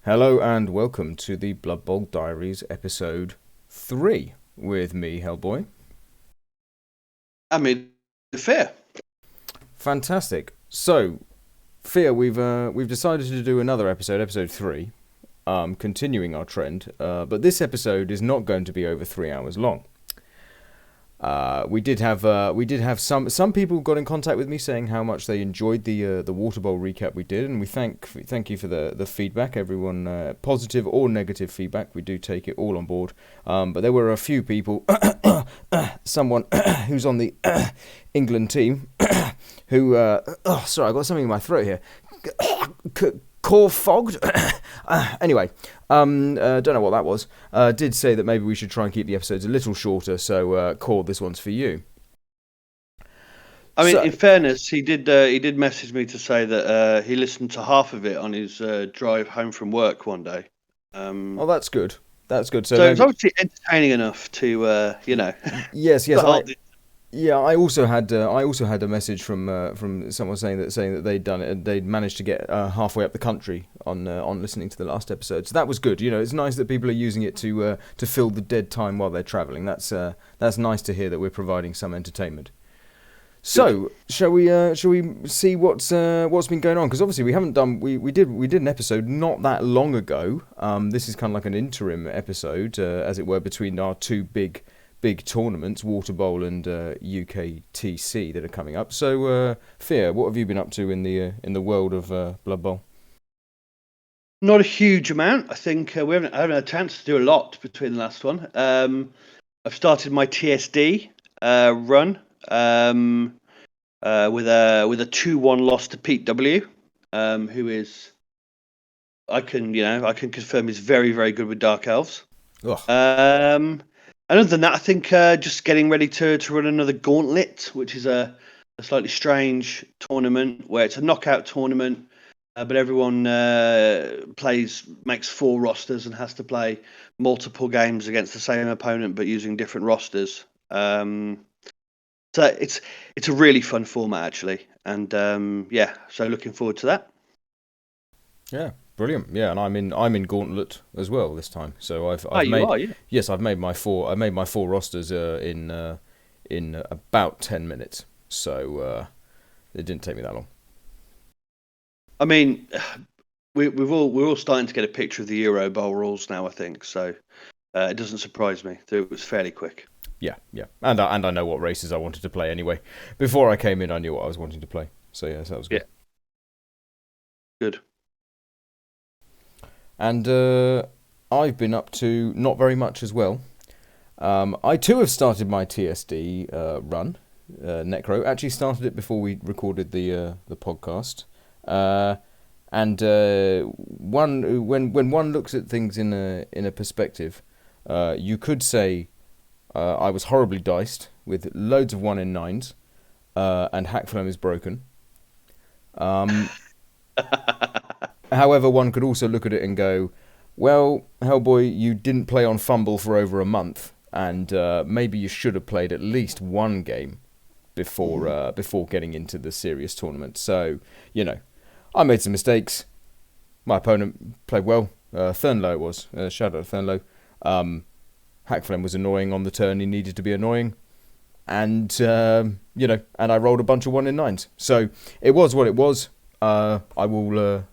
Hello and welcome to the Blood Bowl Diaries episode 3 with me, Hellboy. I mean, fair. Fantastic. So, Fear, we've decided to do another episode, episode 3, continuing our trend. But this episode is not going to be over 3 hours long. We did have some people got in contact with me saying how much they enjoyed the Water Bowl recap we did, and we thank you for the feedback. Everyone, positive or negative feedback, we do take it all on board. But there were a few people, someone who's on the England team, who sorry, I got something in my throat here. Core fogged. Anyway, don't know what that was. Did say that maybe we should try and keep the episodes a little shorter. So, Core, this one's for you. I mean, in fairness, he did message me to say that he listened to half of it on his drive home from work one day. Oh, that's good. That's good. So it's obviously entertaining enough to, Yes. I also had a message from someone saying that they'd done it and they'd managed to get halfway up the country on listening to the last episode. So that was good. You know, it's nice that people are using it to fill the dead time while they're travelling. That's nice to hear that we're providing some entertainment. So shall we see what's been going on? Because obviously we did an episode not that long ago. This is kind of like an interim episode, as it were, between our two big tournaments, Water Bowl and UKTC, that are coming up. So, Fear, what have you been up to in the world of Blood Bowl? Not a huge amount. I think we haven't had a chance to do a lot between the last one. I've started my TSD run with a 2-1 loss to Pete W, who is I can confirm is very, very good with Dark Elves. And other than that, I think just getting ready to run another Gauntlet, which is a slightly strange tournament where it's a knockout tournament, but everyone makes 4 rosters and has to play multiple games against the same opponent, but using different rosters. So it's a really fun format actually, and so looking forward to that. Yeah. Brilliant, yeah, and I'm in Gauntlet as well this time. So I've made my 4 rosters in about 10 minutes. So it didn't take me that long. I mean, we're all starting to get a picture of the Euro Bowl rules now, I think. So it doesn't surprise me that it was fairly quick. Yeah, and I know what races I wanted to play anyway. Before I came in, I knew what I was wanting to play. So yeah, that was good. Yeah. Good. And I've been up to not very much as well. I too have started my TSD run. Necro actually started it before we recorded the podcast. And when one looks at things in a perspective, you could say I was horribly diced with loads of 1 in 9s, and Hackflem is broken. However, one could also look at it and go, well, Hellboy, you didn't play on Fumble for over a month, and maybe you should have played at least 1 game before getting into the serious tournament. So, I made some mistakes. My opponent played well. Thurnlow it was. Shout out to Thurnlow. Hackflem was annoying on the turn he needed to be annoying. And, and I rolled a bunch of 1 in 9s. So, it was what it was. I will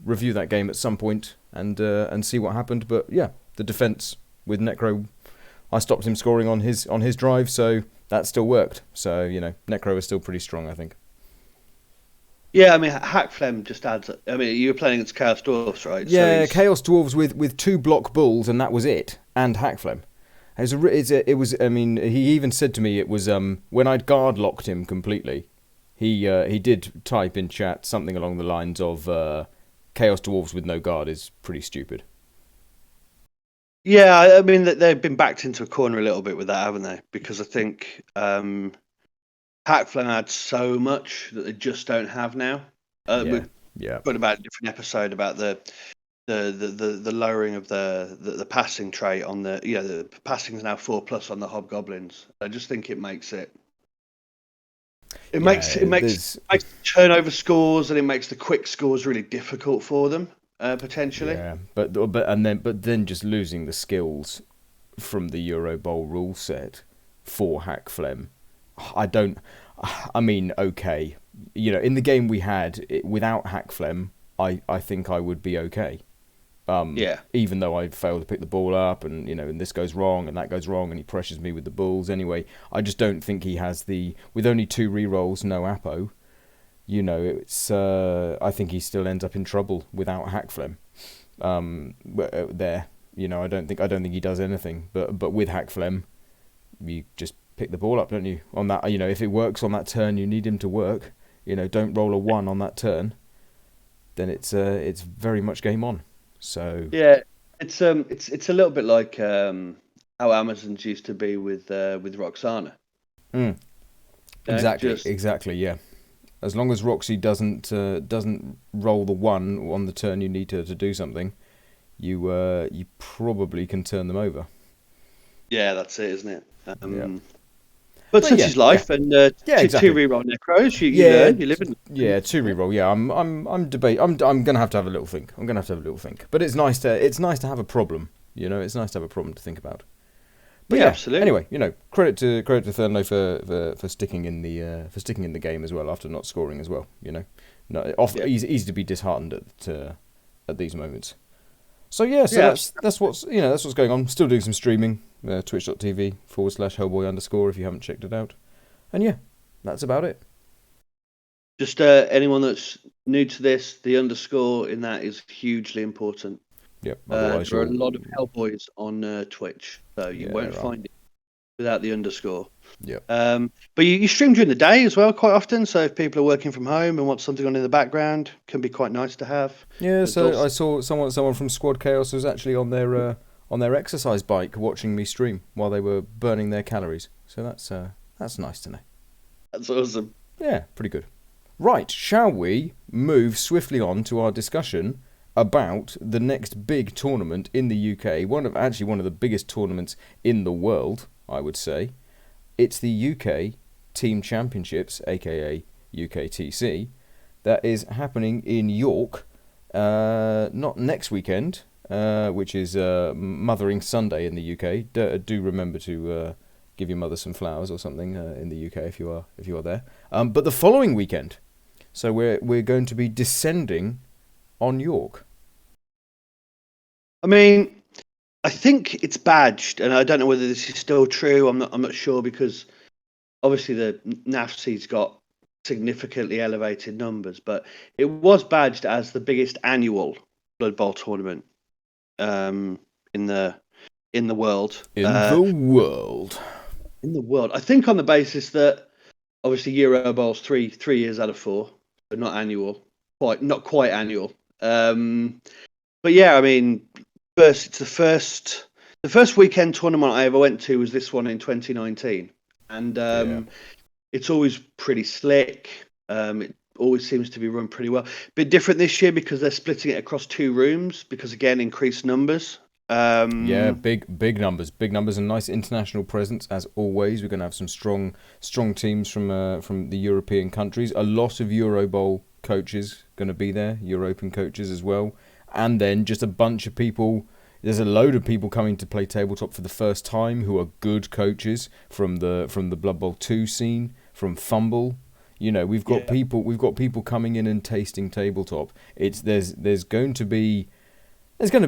review that game at some point and see what happened. But yeah, the defense with Necro, I stopped him scoring on his drive, so that still worked. So Necro is still pretty strong, I think. Yeah, I mean Hackflem just adds. I mean, you were playing against Chaos Dwarfs, right? Yeah, so Chaos Dwarves with 2 block bulls, and that was it. And Hackflem. It was. I mean, he even said to me it was when I'd guard locked him completely. He did type in chat something along the lines of Chaos Dwarves with no guard is pretty stupid. Yeah, I mean they've been backed into a corner a little bit with that, haven't they? Because I think Hackflem had so much that they just don't have now. We've got about a different episode about the lowering of the passing trait on the passing is now 4+ on the hobgoblins. I just think it makes it. It makes turnover scores and it makes the quick scores really difficult for them. potentially. Yeah, but then just losing the skills from the Euro Bowl rule set for Hackflem. I don't. I mean, okay, in the game we had without Hackflem, I think I would be okay. Yeah. Even though I failed to pick the ball up, and this goes wrong and that goes wrong, and he pressures me with the balls anyway. I just don't think he has with only 2 rerolls, no Apo. It's. I think he still ends up in trouble without Hackflem. There, I don't think he does anything. But with Hackflem, you just pick the ball up, don't you? On that, if it works on that turn, you need him to work. Don't roll a 1 on that turn. Then it's very much game on. So yeah, it's a little bit like how Amazon's used to be with Roxana. Exactly, yeah. As long as Roxy doesn't roll the 1 on the turn you need to do something, you probably can turn them over. Yeah, that's it, isn't it? Yeah. But such is life, and exactly. 2 reroll necros, you learn, you live in. Yeah, 2 reroll. Yeah, I'm gonna have to have a little think. But it's nice to have a problem. It's nice to have a problem to think about. But yeah, absolutely. Anyway, credit to Thurnlow for sticking in the game as well after not scoring as well. Easy to be disheartened at these moments. So that's what's going on. Still doing some streaming, twitch.tv/Hellboy_ if you haven't checked it out. And yeah, that's about it. Just anyone that's new to this, the underscore in that is hugely important. Yep. There are a lot of Hellboys on Twitch, so you won't find it without the underscore. Yeah. But you stream during the day as well quite often, so if people are working from home and want something on in the background, can be quite nice to have. Yeah. So I saw someone from Squad Chaos was actually on their exercise bike watching me stream while they were burning their calories. So that's nice to know. That's awesome. Yeah, pretty good. Right, shall we move swiftly on to our discussion about the next big tournament in the UK, one of the biggest tournaments in the world, I would say. It's the UK Team Championships, aka UKTC, that is happening in York, not next weekend, which is Mothering Sunday in the UK. Do remember to give your mother some flowers or something in the UK if you are there. But the following weekend, so we're going to be descending on York. I mean, I think it's badged, and I don't know whether this is still true. I'm not sure, because obviously the NAFC's got significantly elevated numbers, but it was badged as the biggest annual Blood Bowl tournament in the world. In the world, I think, on the basis that obviously Euro Bowl's three years out of 4, but not annual, not quite annual. But yeah, I mean, it's the first weekend tournament I ever went to was this one in 2019, and it's always pretty slick. It always seems to be run pretty well. Bit different this year because they're splitting it across 2 rooms because, again, increased numbers. Big numbers, and nice international presence as always. We're going to have some strong teams from the European countries. A lot of Euro Bowl coaches going to be there, European coaches as well, and then just a bunch of people. There's a load of people coming to play tabletop for the first time who are good coaches from the Blood Bowl 2 scene, from Fumble. We've got people coming in and tasting tabletop. There's going to be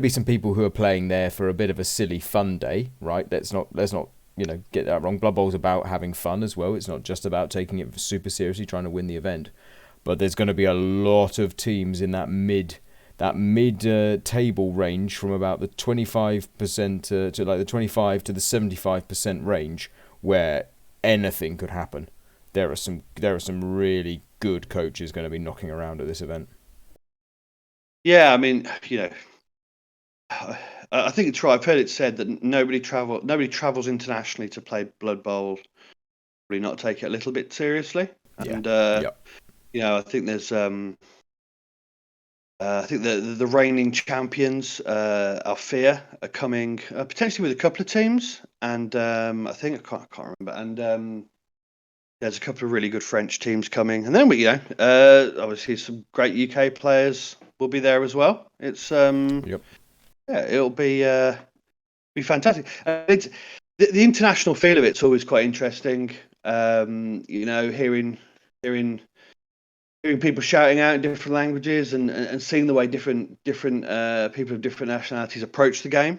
some people who are playing there for a bit of a silly fun day, right? Let's not get that wrong. Blood Bowl's about having fun as well. It's not just about taking it super seriously, trying to win the event. But there's going to be a lot of teams in that mid table range, from about the 25% to like the 25 to the 75% range, where anything could happen. There are some really good coaches going to be knocking around at this event. Yeah, I mean, I think it's right. I've heard it said that nobody travels internationally to play Blood Bowl, probably not take it a little bit seriously. And I think there's I think the reigning champions, Althea, are coming potentially with a couple of teams, and I can't remember. And there's a couple of really good French teams coming, and then obviously some great UK players will be there as well. It's it'll be fantastic. It's the international feel of it's always quite interesting. Hearing people shouting out in different languages and seeing the way different people of different nationalities approach the game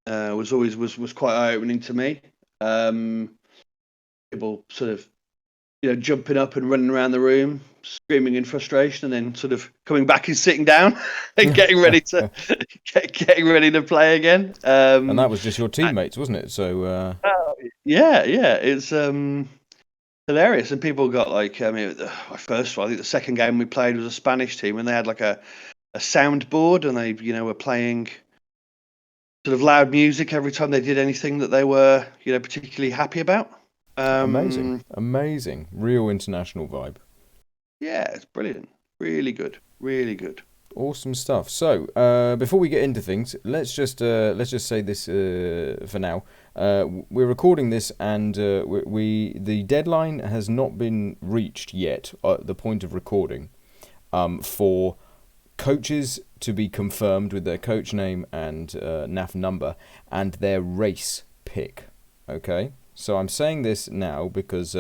was quite eye-opening to me. People sort of jumping up and running around the room, screaming in frustration, and then sort of coming back and sitting down and getting ready to play again. And that was just your teammates, wasn't it? So it's hilarious. And people got first of all, I think the second game we played was a Spanish team, and they had like a soundboard, and they were playing sort of loud music every time they did anything that they were particularly happy about. Amazing, real international vibe. Yeah, it's brilliant, really good. Awesome stuff. So before we get into things, let's just say this for now. We're recording this, and the deadline has not been reached yet at the point of recording for coaches to be confirmed with their coach name and NAF number and their race pick. Okay. So I'm saying this now because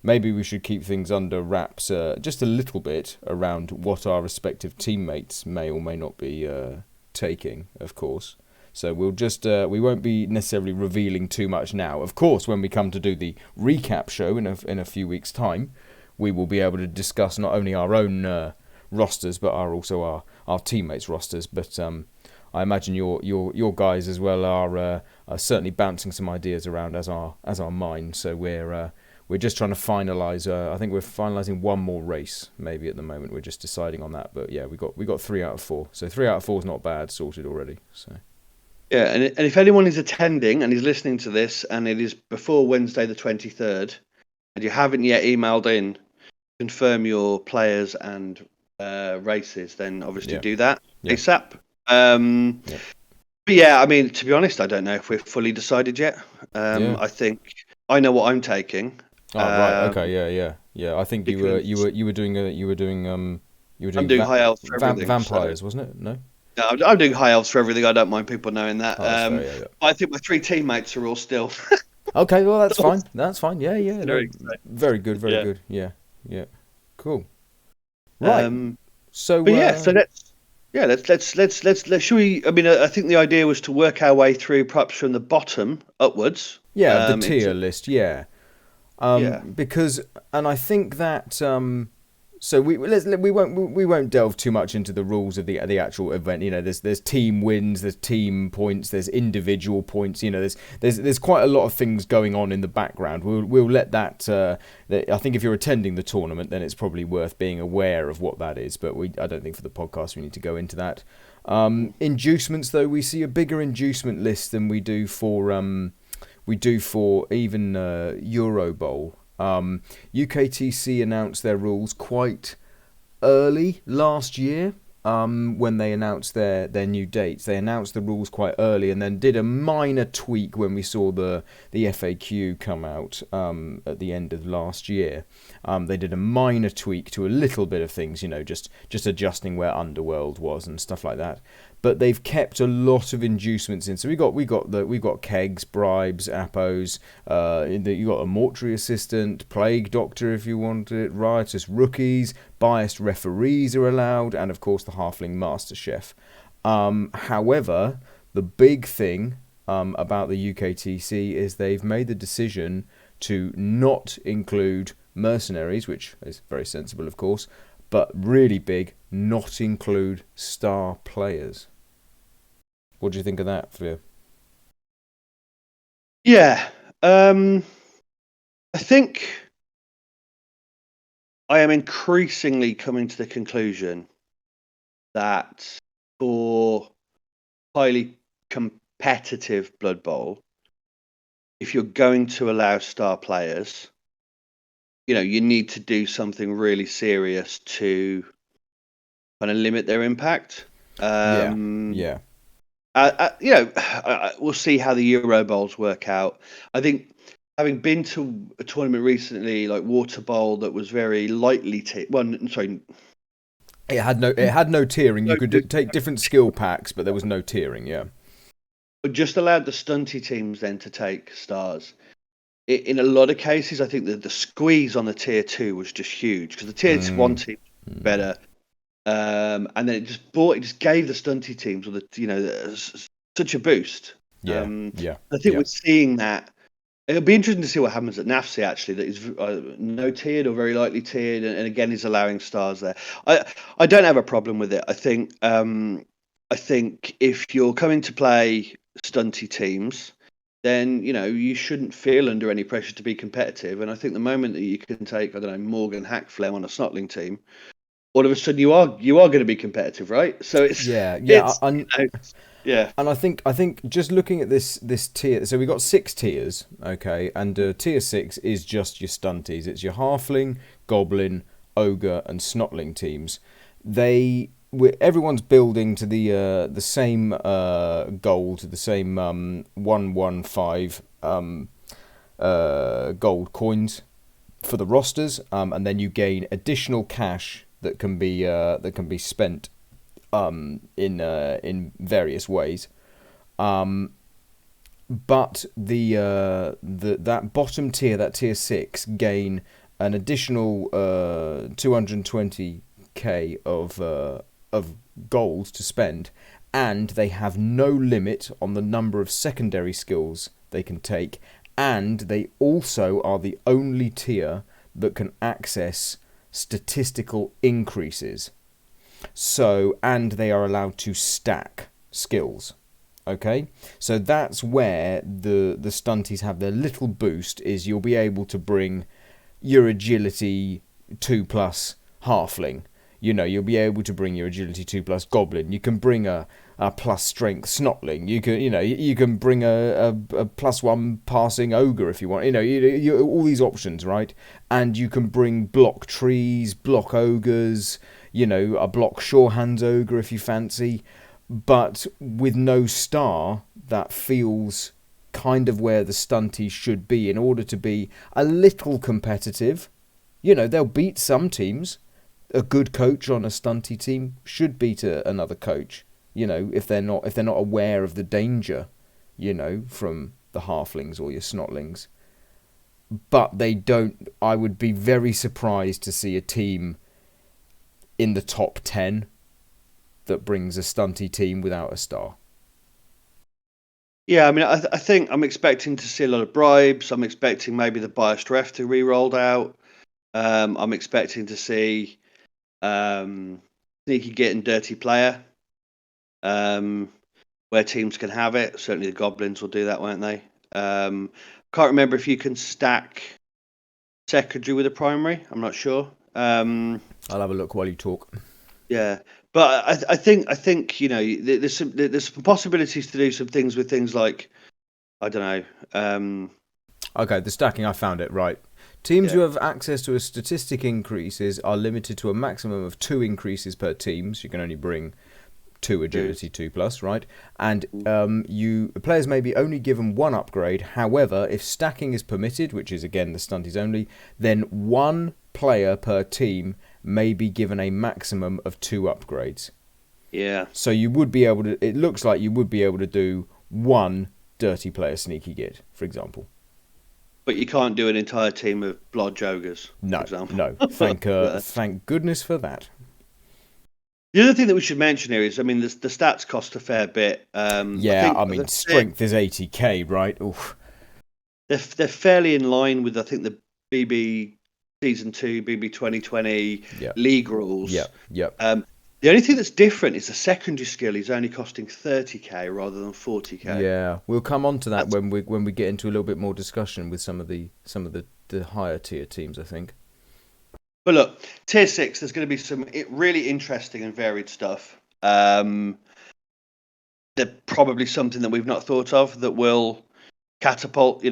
maybe we should keep things under wraps just a little bit around what our respective teammates may or may not be taking, of course. So we'll just we won't be necessarily revealing too much now. Of course, when we come to do the recap show in a few weeks' time, we will be able to discuss not only our own rosters but also our teammates' rosters. But I imagine your guys as well are certainly bouncing some ideas around as are mine. So we're just trying to finalise. I think we're finalising one more race maybe at the moment. We're just deciding on that. But yeah, we got 3 out of 4. So 3 out of 4 is not bad, sorted already. So yeah, and if anyone is attending and is listening to this, and it is before Wednesday the 23rd, and you haven't yet emailed in confirm your players and races, then obviously do that ASAP. But yeah, I mean, to be honest, I don't know if we're fully decided yet. I think I know what I'm taking. Oh right, okay, yeah. I think you were doing I'm doing high elves for everything. Vampires, wasn't it? No, I'm doing high elves for everything. I don't mind people knowing that. Fair, I think my 3 teammates are all still. Okay, well that's fine. That's fine. Yeah. Very good. Yeah. Cool. Right. So let's. Should we? I mean, I think the idea was to work our way through, perhaps from the bottom upwards. Yeah, the tier list. Yeah. Because, and I think that so we won't delve too much into the rules of the actual event. There's team wins, there's team points, there's individual points. There's quite a lot of things going on in the background. We'll let that. I think if you're attending the tournament, then it's probably worth being aware of what that is. But I don't think for the podcast we need to go into that. Inducements, though, we see a bigger inducement list than we do for even Euro Bowl. UKTC announced their rules quite early last year. When they announced their new dates, they announced the rules quite early and then did a minor tweak when we saw the FAQ come out at the end of last year. They did a minor tweak to a little bit of things, just adjusting where Underworld was and stuff like that. But they've kept a lot of inducements in. So we've got kegs, bribes, appos. You got a mortuary assistant, plague doctor if you want it, riotous rookies, biased referees are allowed, and of course the halfling master chef. However, the big thing about the UKTC is they've made the decision to not include mercenaries, which is very sensible, of course, but really big, not include star players. What do you think of that, Fleur? Yeah, I think I am increasingly coming to the conclusion that for highly competitive Blood Bowl, if you're going to allow star players, you need to do something really serious to kind of limit their impact. We'll see how the Euro Bowls work out. I think having been to a tournament recently, like Water Bowl, that was very lightly sorry. It had no tiering. You could take different skill packs, but there was no tiering. Yeah. But just allowed the stunty teams then to take stars. In a lot of cases, I think that the squeeze on the tier 2 was just huge because the tier 1 team was better, and then it just gave the stunty teams such a boost. Yeah, I think we're seeing that. It'll be interesting to see what happens at NAFC actually. That is no tiered or very lightly tiered, and again is allowing stars there. I don't have a problem with it. I think if you're coming to play stunty teams, then you shouldn't feel under any pressure to be competitive. And I think the moment that you can take, I don't know, Morgan Hackflem on a Snotling team, all of a sudden you are going to be competitive, right? So it's And I think just looking at this tier, so we've got 6 tiers, okay, and tier 6 is just your stunties. It's your halfling, goblin, ogre, and snotling teams. Everyone's building to the same goal, to the same 115 gold coins for the rosters, and then you gain additional cash that can be spent in various ways. But that bottom tier, that tier 6, gain an additional 220k of gold to spend, and they have no limit on the number of secondary skills they can take, and they also are the only tier that can access statistical increases. So, and they are allowed to stack skills. Okay, so that's where the stunties have their little boost. Is you'll be able to bring your agility 2+ halfling. You'll be able to bring your agility 2+ goblin. You can bring a plus strength snotling. You can bring a +1 passing ogre if you want. You all these options, right? And you can bring block trees, block ogres. A block Shorehands ogre if you fancy. But with no star, that feels kind of where the stunties should be in order to be a little competitive. They'll beat some teams. A good coach on a stunty team should beat another coach. If they're not aware of the danger, from the halflings or your snotlings. But they don't. I would be very surprised to see a team in the top 10 that brings a stunty team without a star. Yeah, I mean, I think I'm expecting to see a lot of bribes. I'm expecting maybe the biased ref to be rolled out. I'm expecting to see sneaky git and dirty player, where teams can have it. Certainly the goblins will do that, won't they? Can't remember if you can stack secondary with a primary. I'm not sure. I'll have a look while you talk. Yeah, but I think there's some possibilities to do some things with things like, I don't know. Okay, the stacking, I found it right. Teams who have access to a statistic increases are limited to a maximum of 2 increases per team, so you can only bring 2 agility 2+, right? And players may be only given 1 upgrade. However, if stacking is permitted, which is again the stunties only, then 1 player per team may be given a maximum of 2 upgrades. Yeah. So you would be able to. It looks like you would be able to do 1 dirty player sneaky git, for example. But you can't do an entire team of blodge ogres, for example. No. Thank goodness for that. The other thing that we should mention here is, I mean, the stats cost a fair bit. I mean, strength is 80k, right? Oof. They're fairly in line with, I think, the BB Season 2, BB 2020 league rules. Yeah. The only thing that's different is the secondary skill is only costing 30k rather than 40k. Yeah, we'll come on to that when we get into a little bit more discussion with some of the higher tier teams, I think. But look, tier 6, there's going to be some really interesting and varied stuff. They're probably something that we've not thought of that will catapult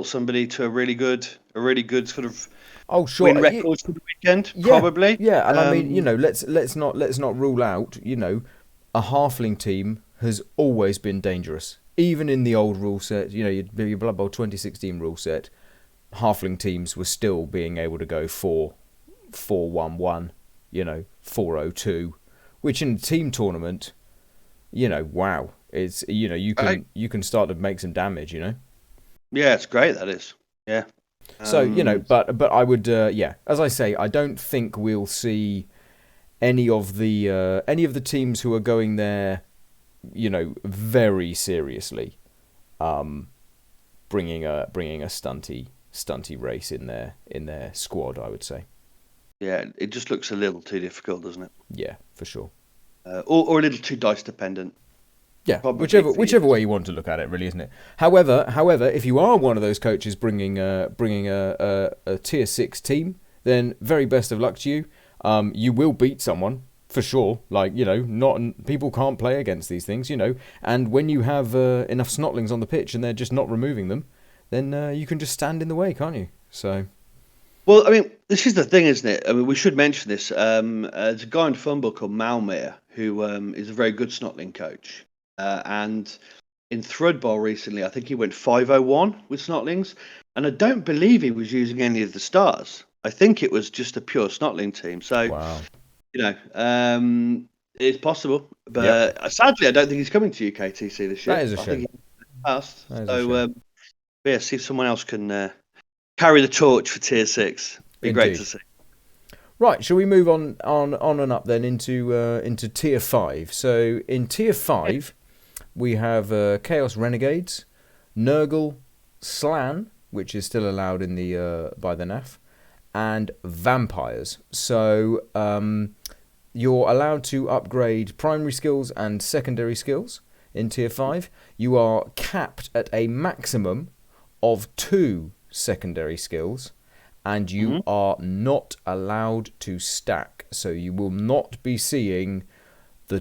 somebody to a really good sort of win records for the weekend. Probably. Yeah, and I mean, let's not rule out. A halfling team has always been dangerous. even in the old rule set, your Blood Bowl 2016 rule set, halfling teams were still being able to go 4-1-1, 4-0-2, which in a team tournament, wow, it's you can start to make some damage, Yeah, it's great. That is. Yeah. So but I would as I say, I don't think we'll see any of the teams who are going there, very seriously, bringing a stunty race in their squad, I would say. Yeah, it just looks a little too difficult, doesn't it? Yeah, for sure. Or a little too dice dependent. Yeah, whichever way you want to look at it, really, isn't it? However, if you are one of those coaches bringing a tier 6 team, then very best of luck to you. You will beat someone for sure. Like, not people can't play against these things, And when you have enough snotlings on the pitch and they're just not removing them, then you can just stand in the way, can't you? So. Well, I mean, this is the thing, isn't it? I mean, we should mention this. There's a guy in Fumble called Malmere who is a very good snotling coach. And in Thrudball recently, I think he went 501 with snotlings. And I don't believe he was using any of the stars. I think it was just a pure snotling team. So, wow. It's possible. But sadly, I don't think he's coming to UKTC this year. That is a shame. I think he's passed. See if someone else can carry the torch for tier 6. Be Indeed. Great to see. Right, shall we move on and up then into tier 5? So in tier 5, we have Chaos Renegades, Nurgle, Slan, which is still allowed in the by the NAF, and Vampires. So you're allowed to upgrade primary skills and secondary skills in tier 5. You are capped at a maximum of 2 secondary skills, and you are not allowed to stack. So you will not be seeing the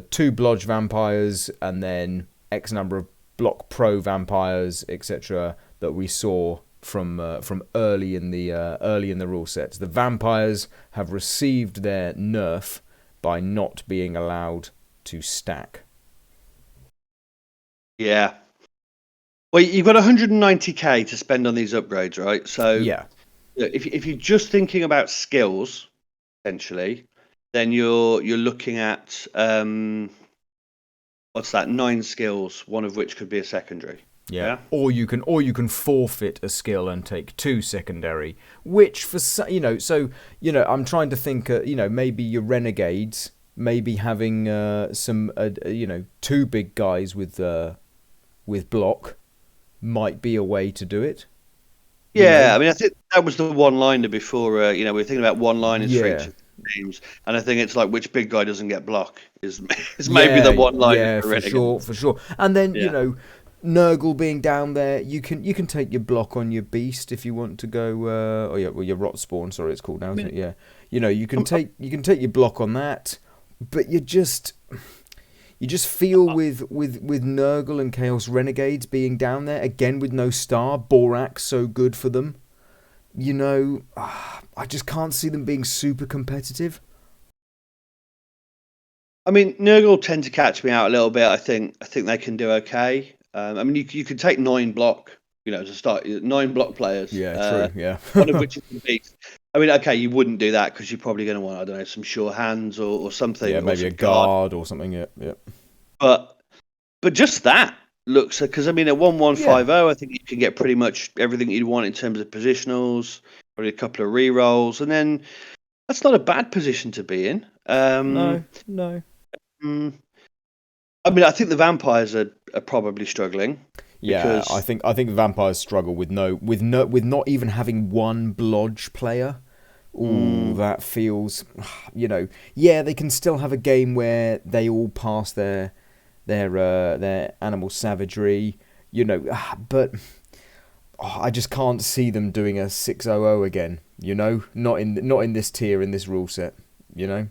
2 Blodge vampires and then X number of block pro vampires, etc., that we saw from early in the rule sets. The vampires have received their nerf by not being allowed to stack. Yeah. Well, you've got 190k to spend on these upgrades, right? So yeah, if you're just thinking about skills, essentially, then you're looking at what's that? 9 skills, one of which could be a secondary. Yeah. Or you can forfeit a skill and take 2 secondary, which for I'm trying to think. Maybe your renegades, maybe having some 2 big guys with block might be a way to do it. Yeah, I mean, I think that was the one-liner before. We were thinking about one-liners for each of the teams, and I think it's like which big guy doesn't get block is maybe the one-liner. Yeah, for sure. And then Nurgle being down there, you can take your block on your beast if you want to go. Your rot spawn. Sorry, it's called now, isn't it? Yeah. You can take your block on that, but you just feel with Nurgle and Chaos Renegades being down there again with no star, Borax so good for them. I just can't see them being super competitive. I mean, Nurgle tend to catch me out a little bit. I think they can do okay. I mean, you could take 9 block, to start 9 block players. Yeah, true. Yeah. One of which is the beast. I mean, okay, you wouldn't do that because you're probably going to want, I don't know, some sure hands or something. Yeah, maybe a guard or something. Yeah. But just that looks, because I mean, at 1150, I think you can get pretty much everything you'd want in terms of positionals, probably a couple of re-rolls, and then that's not a bad position to be in. No. I mean, I think the vampires are probably struggling. Yeah, I think the vampires struggle with not even having 1 Blodge player. Ooh, that feels, they can still have a game where they all pass their animal savagery, but I just can't see them doing a 600 again, not in this tier, in this rule set, Yeah.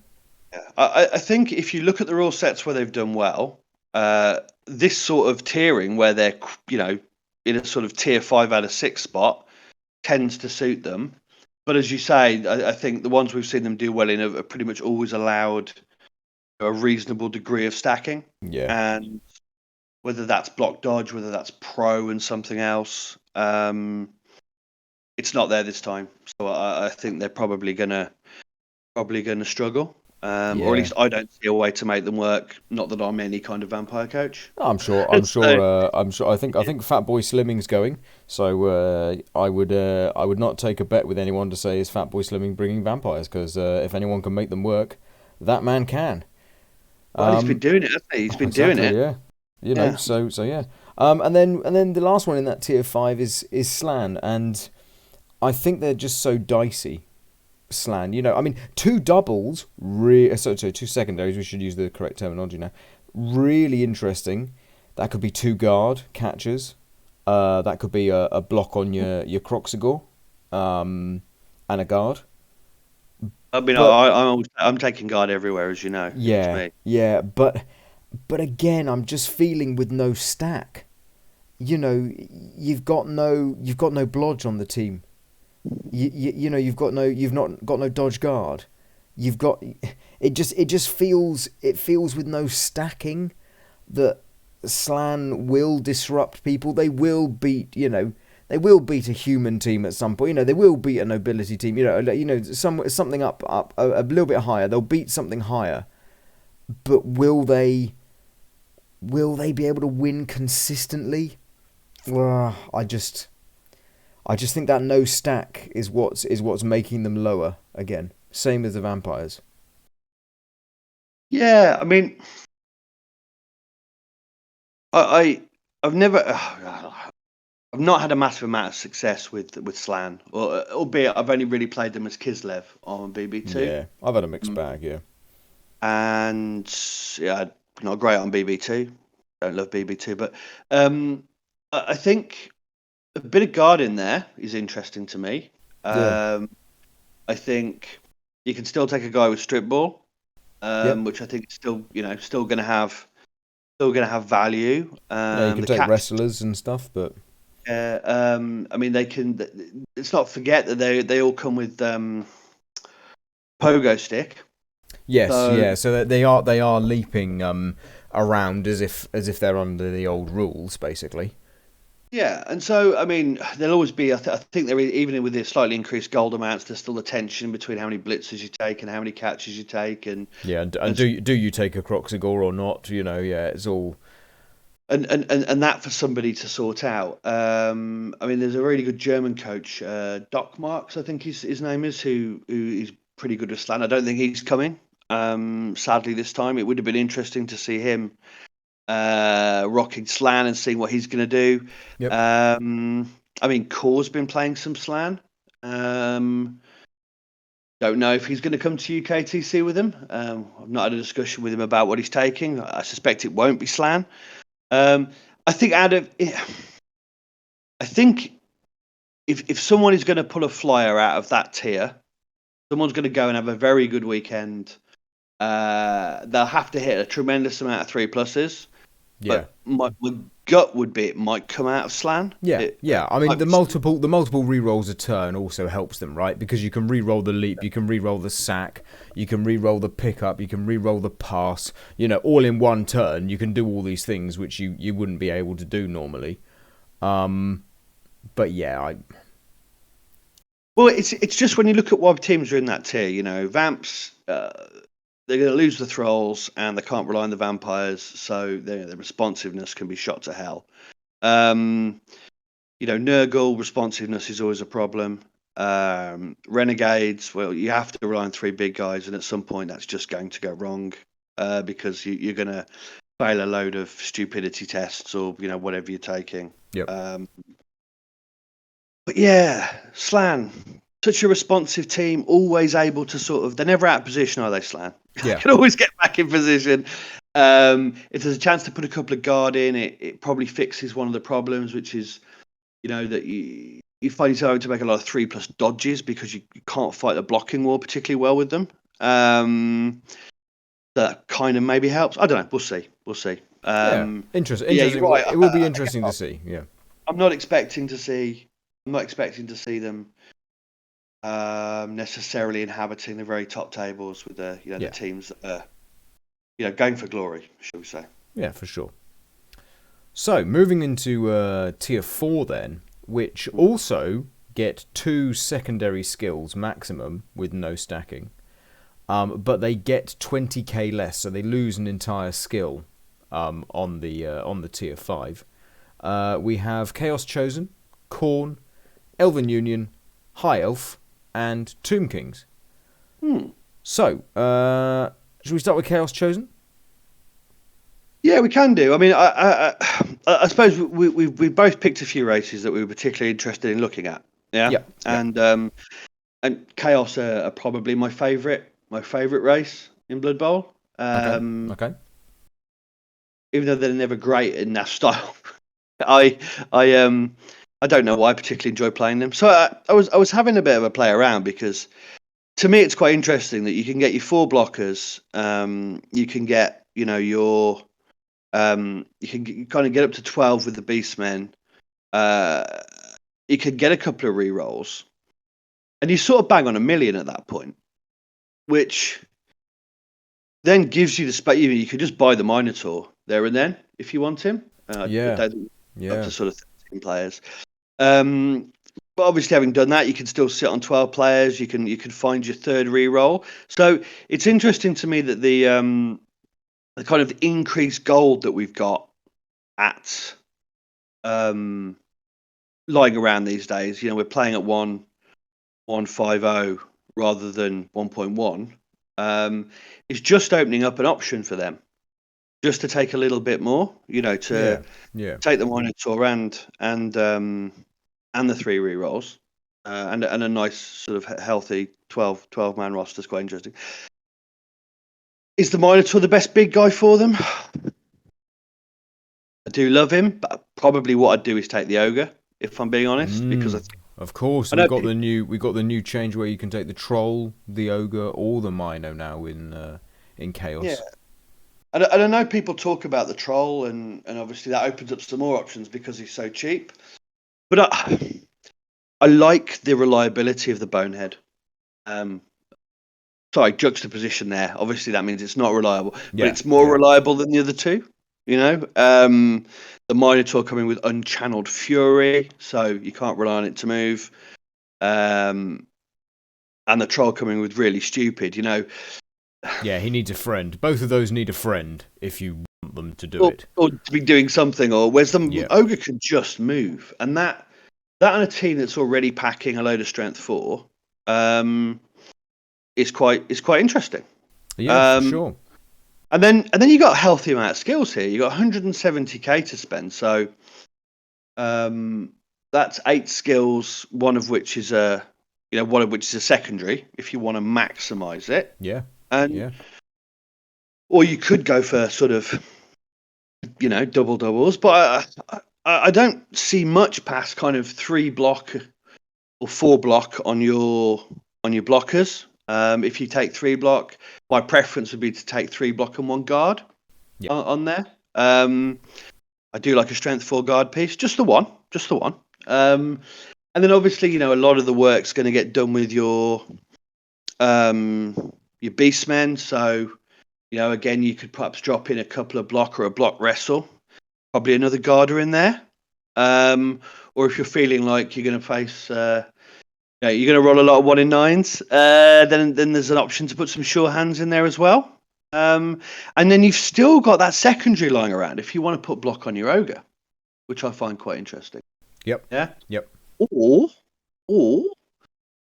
I think if you look at the rule sets where they've done well, this sort of tiering where they're, in a sort of tier 5 out of 6 spot tends to suit them. But as you say, I think the ones we've seen them do well in have pretty much always allowed a reasonable degree of stacking. Yeah. And whether that's block dodge, whether that's pro and something else. It's not there this time, so I think they're probably gonna struggle. Or at least I don't see a way to make them work. Not that I'm any kind of vampire coach. I'm sure. I think Fatboy Slimming's going. So I would not take a bet with anyone to say is Fatboy Slimming bringing vampires, because if anyone can make them work, that man can. Well, he's been doing it, hasn't he? He's been doing it. Yeah. You know. Yeah. So yeah. And then the last one in that tier 5 is Slan, and I think they're just so dicey. Slan, I mean, two doubles, two secondaries, we should use the correct terminology now, really interesting. That could be 2 guard catchers, that could be a block on your Croxigor, and a guard. I mean, I'm taking guard everywhere, as you know. Yeah, but again, I'm just feeling with no stack. You've got no blodge on the team. You've not got no dodge guard. You've got it just feels with no stacking that Slan will disrupt people. They will beat they will beat a human team at some point. They will beat a nobility team. Something up a little bit higher. They'll beat something higher, but will they be able to win consistently? I just think that no stack is what's making them lower again. Same as the vampires. Yeah, I mean, I've not had a massive amount of success with Slan, albeit I've only really played them as Kislev on BB2. Yeah, I've had a mixed bag, yeah. And yeah, not great on BB2. Don't love BB2, but I think a bit of guard in there is interesting to me. I think you can still take a guy with strip ball, which I think is still going to have value. You can take wrestlers and stuff, but I mean, they can. Let's not forget that they all come with pogo stick. Yes, so that they are leaping around as if they're under the old rules, basically. Yeah, and so I mean, there'll always be. I think there is, even with the slightly increased gold amounts, there's still a tension between how many blitzes you take and how many catches you take, and do you take a Croxigor or not? It's all. And that for somebody to sort out. I mean, there's a really good German coach, Doc Marks, I think his name is, who is pretty good with Slan. I don't think he's coming. Sadly, this time it would have been interesting to see him rocking Slan and seeing what he's going to do. Yep. I mean, Core's been playing some Slan. Don't know if he's going to come to UKTC with him. I've not had a discussion with him about what he's taking. I suspect it won't be Slan. I think if someone is going to pull a flyer out of that tier, someone's going to go and have a very good weekend. They'll have to hit a tremendous amount of 3+s. Yeah. But my gut would be it might come out of Slan. Yeah. I mean, the multiple rerolls a turn also helps them, right? Because you can reroll the leap, you can reroll the sack, you can reroll the pickup, you can reroll the pass. All in one turn, you can do all these things which you wouldn't be able to do normally. But yeah, Well, it's just when you look at why teams are in that tier. Vamps. They're going to lose the thralls, and they can't rely on the vampires, so their responsiveness can be shot to hell. Nurgle responsiveness is always a problem. Renegades, well, you have to rely on 3 big guys, and at some point that's just going to go wrong because you're going to fail a load of stupidity tests or whatever you're taking. Yep. But yeah, Slan. Such a responsive team, always able to they're never out of position, are they, Slan? Yeah. Can always get back in position. If there's a chance to put a couple of guard in, it probably fixes one of the problems, which is, that you find yourself having to make a lot of 3+ dodges because you can't fight the blocking wall particularly well with them. That kind of maybe helps. I don't know. We'll see. Interesting. Yeah, right. It will be interesting to see. Yeah. I'm not expecting to see them necessarily inhabiting the very top tables with the teams that are going for glory, shall we say? Yeah, for sure. So, moving into tier 4 then, which also get 2 secondary skills maximum with no stacking. But they get 20k less, so they lose an entire skill on the tier 5. We have Chaos Chosen, Khorne, Elven Union, High Elf, and Tomb Kings. So, should we start with Chaos Chosen? Yeah, we can do. I mean, I suppose we both picked a few races that we were particularly interested in looking at. Yeah, Yep. and Chaos are probably my favourite race in Blood Bowl. Okay. Even though they're never great in that style, I don't know why I particularly enjoy playing them. So I was having a bit of a play around because to me it's quite interesting that you can get your 4 blockers. You can get your you can kind of get up to 12 with the Beastmen. You can get a couple of rerolls, and you sort of bang on 1 million at that point, which then gives you the space. You could just buy the Minotaur there and then if you want him. Up to sort of 13 players. But obviously, having done that, you can still sit on 12 players. You can find your third reroll. So it's interesting to me that the kind of increased gold that we've got at lying around these days. We're playing at 1.50 rather than 1.1. Is just opening up an option for them, just to take a little bit more. To take the Minotaur and the 3 rerolls, and a nice sort of healthy 12 man roster is quite interesting. Is the Minotaur the best big guy for them? I do love him, but probably what I'd do is take the Ogre, if I'm being honest, because of course we got the new change where you can take the Troll, the Ogre, or the Mino now in Chaos. Yeah, and I know people talk about the Troll, and obviously that opens up some more options because he's so cheap. But I like the reliability of the Bonehead. Sorry, juxtaposition there. Obviously, that means it's not reliable, but it's more reliable than the other two. The Minotaur coming with Unchanneled Fury, so you can't rely on it to move. And the Troll coming with Really Stupid. Yeah, he needs a friend. Both of those need a friend if you want them to do it, or to be doing something. Or whereas the Ogre can just move, and that on a team that's already packing a load of strength 4. Is quite interesting. Yeah, for sure. And then you got a healthy amount of skills here. You got 170k to spend, so that's 8 skills. One of which is a secondary if you want to maximize it. Yeah. Or you could go for sort of doubles, but I don't see much past kind of 3 block or 4 block on your blockers. If you take 3 block, my preference would be to take 3 block and 1 guard on there. I do like a strength 4 guard piece, just the one. And then obviously, a lot of the work's going to get done with your beastmen. So, again, you could perhaps drop in a couple of block or a block wrestle, probably another guarder in there. Or if you're feeling like you're going to face you're going to roll a lot of 1 in 9s. Then there's an option to put some sure hands in there as well. And then you've still got that secondary lying around if you want to put block on your Ogre, which I find quite interesting. Yep. Yeah. Yep. Or for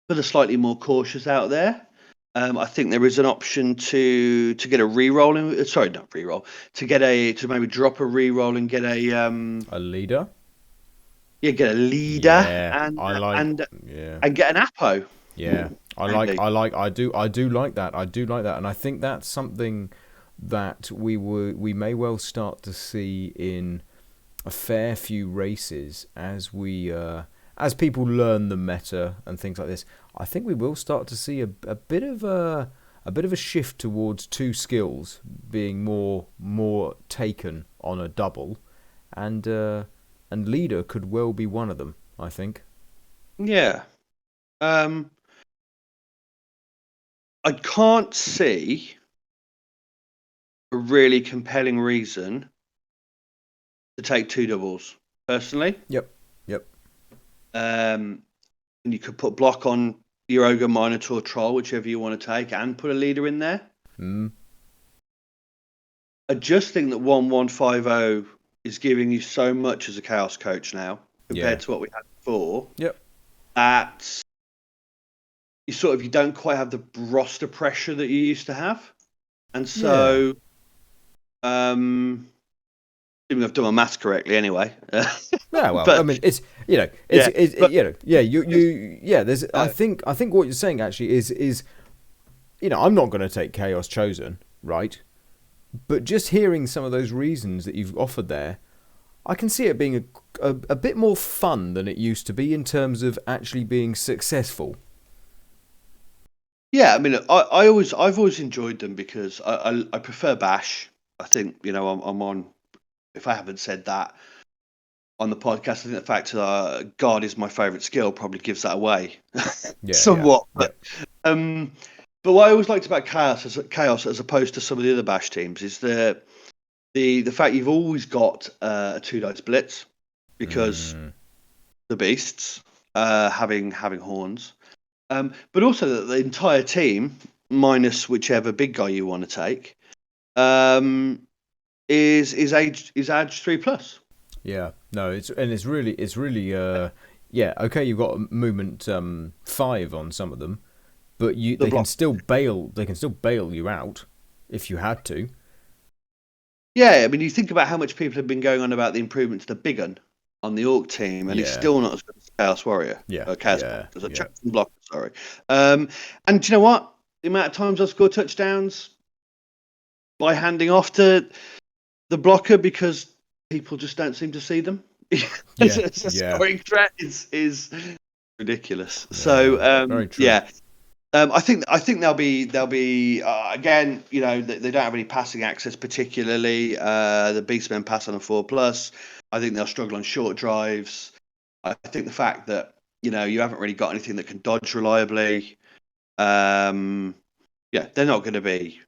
the slightly more cautious out there, I think there is an option to get a reroll. Sorry, not reroll. To maybe drop a reroll and get a leader. Yeah, get a leader and get an Apo. Yeah, I do like that. And I think that's something that we may well start to see in a fair few races as people learn the meta and things like this. I think we will start to see a bit of a shift towards 2 skills being more taken on a double, and leader could well be one of them, I think. Yeah. I can't see a really compelling reason to take 2 doubles, personally. Yep. And you could put block on your Ogre, Minotaur, Troll, whichever you want to take, and put a leader in there. I just think that 1150 is giving you so much as a Chaos coach now compared to what we had before. Yep. That you don't quite have the roster pressure that you used to have, and so assuming I've done my maths correctly anyway. Yeah, well, but, I mean, it's There's I think what you're saying actually is I'm not going to take Chaos Chosen, right? But just hearing some of those reasons that you've offered there, I can see it being a bit more fun than it used to be in terms of actually being successful. Yeah, I mean, I've always enjoyed them because I prefer Bash. I think I'm on. If I haven't said that on the podcast, I think the fact that Guard is my favourite skill probably gives that away somewhat. Yeah. But what I always liked about Chaos as opposed to some of the other Bash teams is the fact you've always got a 2-dice blitz because the beasts having horns, but also that the entire team minus whichever big guy you want to take is age 3+. Yeah, no, it's really okay. You've got movement 5 on some of them, but they can still bail you out if you had to. Yeah, I mean, you think about how much people have been going on about the improvement to the big gun on the Orc team, and he's still not as good as Chaos Warrior. Chaos Blocker, sorry. And do you know what? The amount of times I've scored touchdowns by handing off to the blocker because people just don't seem to see them. As a scoring threat is ridiculous. Yeah, so very true. I think they'll be again. They don't have any passing access particularly. The Beastmen pass on a 4+. I think they'll struggle on short drives. I think the fact that you haven't really got anything that can dodge reliably. They're not going to be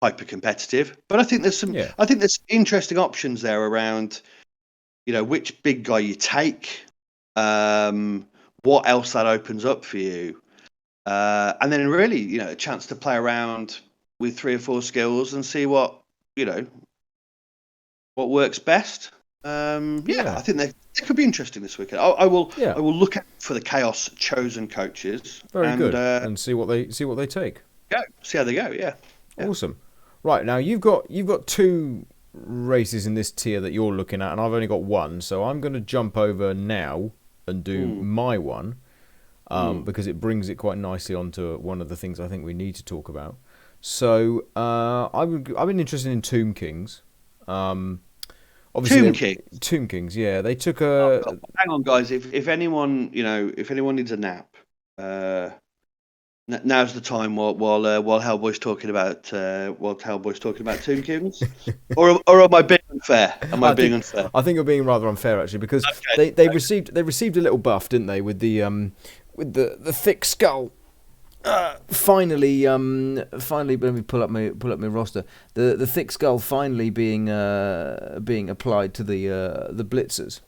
hyper competitive. But I think there's some. I think there's interesting options there around. Which big guy you take. What else that opens up for you. And then really, a chance to play around with 3 or 4 skills and see what works best. I think they could be interesting this weekend. I will look out for the Chaos Chosen coaches. Very good. And see what they take. Yeah, see how they go. Yeah. Awesome. Right, now you've got 2 races in this tier that you're looking at, and I've only got 1, so I'm going to jump over now and do my one. Because it brings it quite nicely onto one of the things I think we need to talk about. So I've been interested in Tomb Kings. Obviously, Tomb Kings, yeah. They took a... hang on, guys. If anyone needs a nap, now's the time while Hellboy's talking about Tomb Kings. or am I being unfair? I think you're being rather unfair actually, because they received a little buff, didn't they, with the thick skull. Finally, let me pull up my roster. The thick skull finally being applied to the blitzers.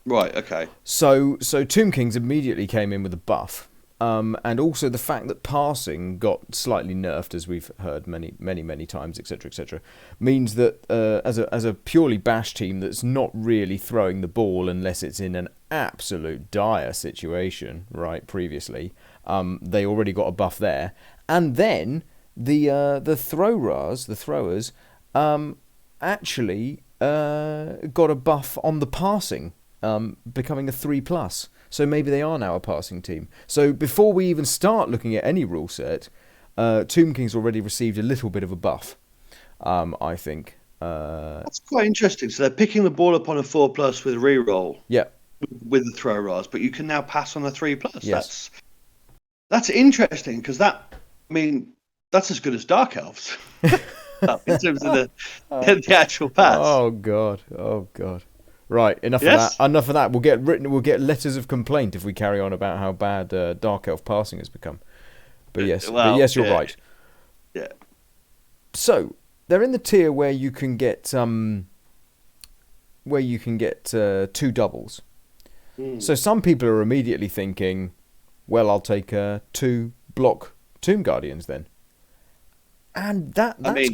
Right. Okay. So Tomb Kings immediately came in with a buff. And also the fact that passing got slightly nerfed, as we've heard many times, etc., means that as a purely bash team that's not really throwing the ball unless it's in an absolute dire situation, right? Previously, they already got a buff there, and then the throwers, actually got a buff on the passing, becoming a 3+. So maybe they are now a passing team. So before we even start looking at any rule set, Tomb Kings already received a little bit of a buff, I think. That's quite interesting. So they're picking the ball up on a 4+ with reroll. Yeah. With the throw rars, but you can now pass on a 3+. Yes. That's interesting because that's as good as Dark Elves in terms of the actual pass. Oh God. Right, enough of that. We'll get letters of complaint if we carry on about how bad Dark Elf passing has become. But yes, you're right. Yeah. So they're in the tier where you can get where you can get 2 doubles. So some people are immediately thinking, well, I'll take 2 block Tomb Guardians then. And that's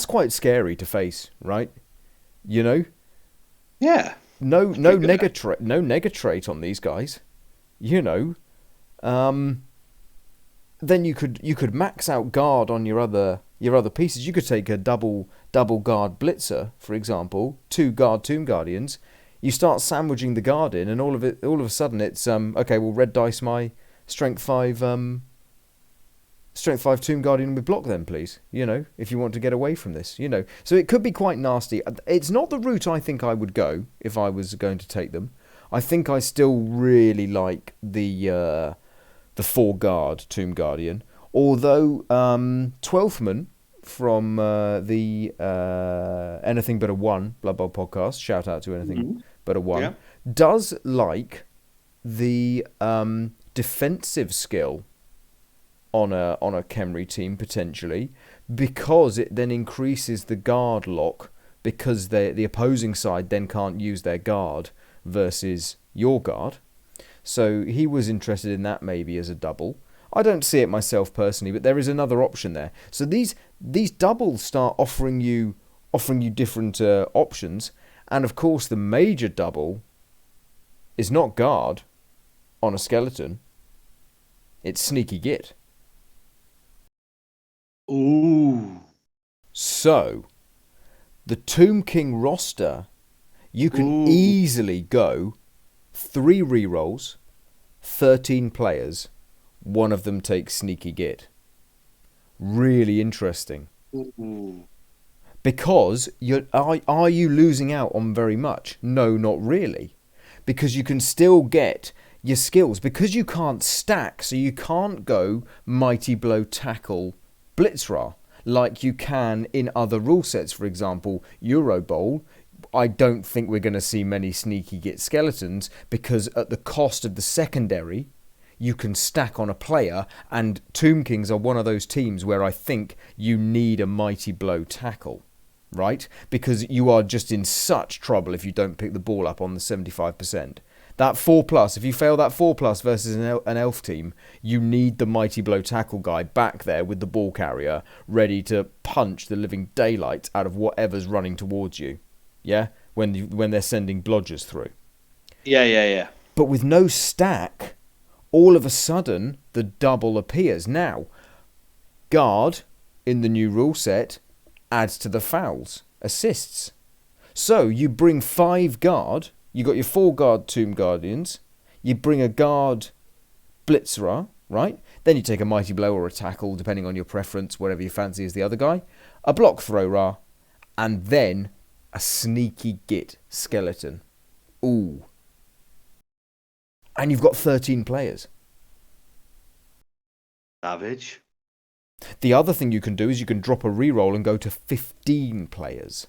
quite scary to face, right? You know? Yeah. No nega trait on these guys. You know. Then you could max out guard on your other pieces. You could take a double guard blitzer, for example, 2 guard Tomb Guardians. You start sandwiching the guard in, and all of a sudden it's okay. Well, red dice my strength 5 Tomb Guardian with block then, please. You know, if you want to get away from this, you know. So it could be quite nasty. It's not the route I think I would go if I was going to take them. I think I still really like the 4 guard Tomb Guardian. Although 12th Man from the Anything But a One Blood Bowl podcast, shout out to Anything But a One, does like the defensive skill on a Khemri team potentially, because it then increases the guard lock, because the opposing side then can't use their guard versus your guard. So he was interested in that maybe as a double. I don't see it myself personally, but there is another option there. So these doubles start offering you different options, and of course the major double is not guard on a skeleton. It's sneaky git. Ooh. So the Tomb King roster, you can easily go 3 rerolls, 13 players. One of them takes sneaky git. Really interesting. Because are you losing out on very much? No, not really. Because you can still get your skills. Because you can't stack, so you can't go Mighty Blow Tackle Blitzra like you can in other rule sets. For example, Euro Bowl. I don't think we're going to see many sneaky git skeletons, because at the cost of the secondary, you can stack on a player, and Tomb Kings are one of those teams where I think you need a Mighty Blow Tackle, right? Because you are just in such trouble if you don't pick the ball up on the 75%. That 4+, if you fail that 4+ versus an elf team, you need the Mighty Blow Tackle guy back there with the ball carrier, ready to punch the living daylight out of whatever's running towards you. Yeah? When they're sending blodgers through. Yeah. But with no stack, all of a sudden, the double appears. Now, guard, in the new rule set, adds to the fouls, assists. So, you bring 5 guard, you got your 4 guard Tomb Guardians, you bring a guard Blitzerer, right? Then you take a Mighty Blow or a Tackle, depending on your preference, whatever you fancy as the other guy, a Block Thrower, and then a sneaky git skeleton. Ooh. And you've got 13 players. Savage. The other thing you can do is you can drop a reroll and go to 15 players.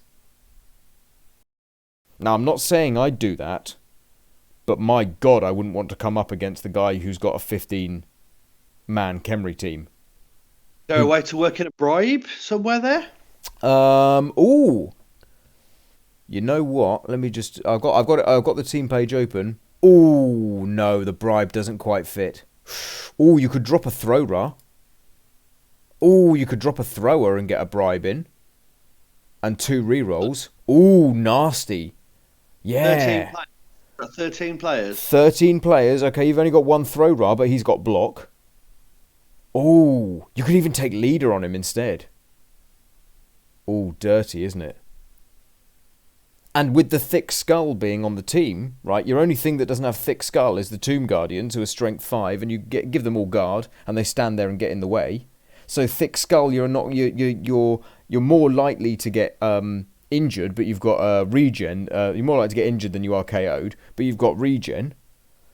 Now, I'm not saying I'd do that, but my God, I wouldn't want to come up against the guy who's got a 15-man Khemri team. Is there a way to work in a bribe somewhere there? Ooh. You know what? Let me just. I've got the team page open. Ooh, no, the bribe doesn't quite fit. Ooh, you could drop a thrower. Ooh, you could drop a thrower and get a bribe in. And 2 rerolls. Ooh, nasty. Yeah. 13 players. 13 players. Okay, you've only got 1 thrower, but he's got block. Ooh, you could even take leader on him instead. Ooh, dirty, isn't it? And with the thick skull being on the team, right, your only thing that doesn't have thick skull is the Tomb Guardians, who are strength 5, and you give them all guard, and they stand there and get in the way. So thick skull, you're more likely to get injured, but you've got regen. You're more likely to get injured than you are KO'd, but you've got regen.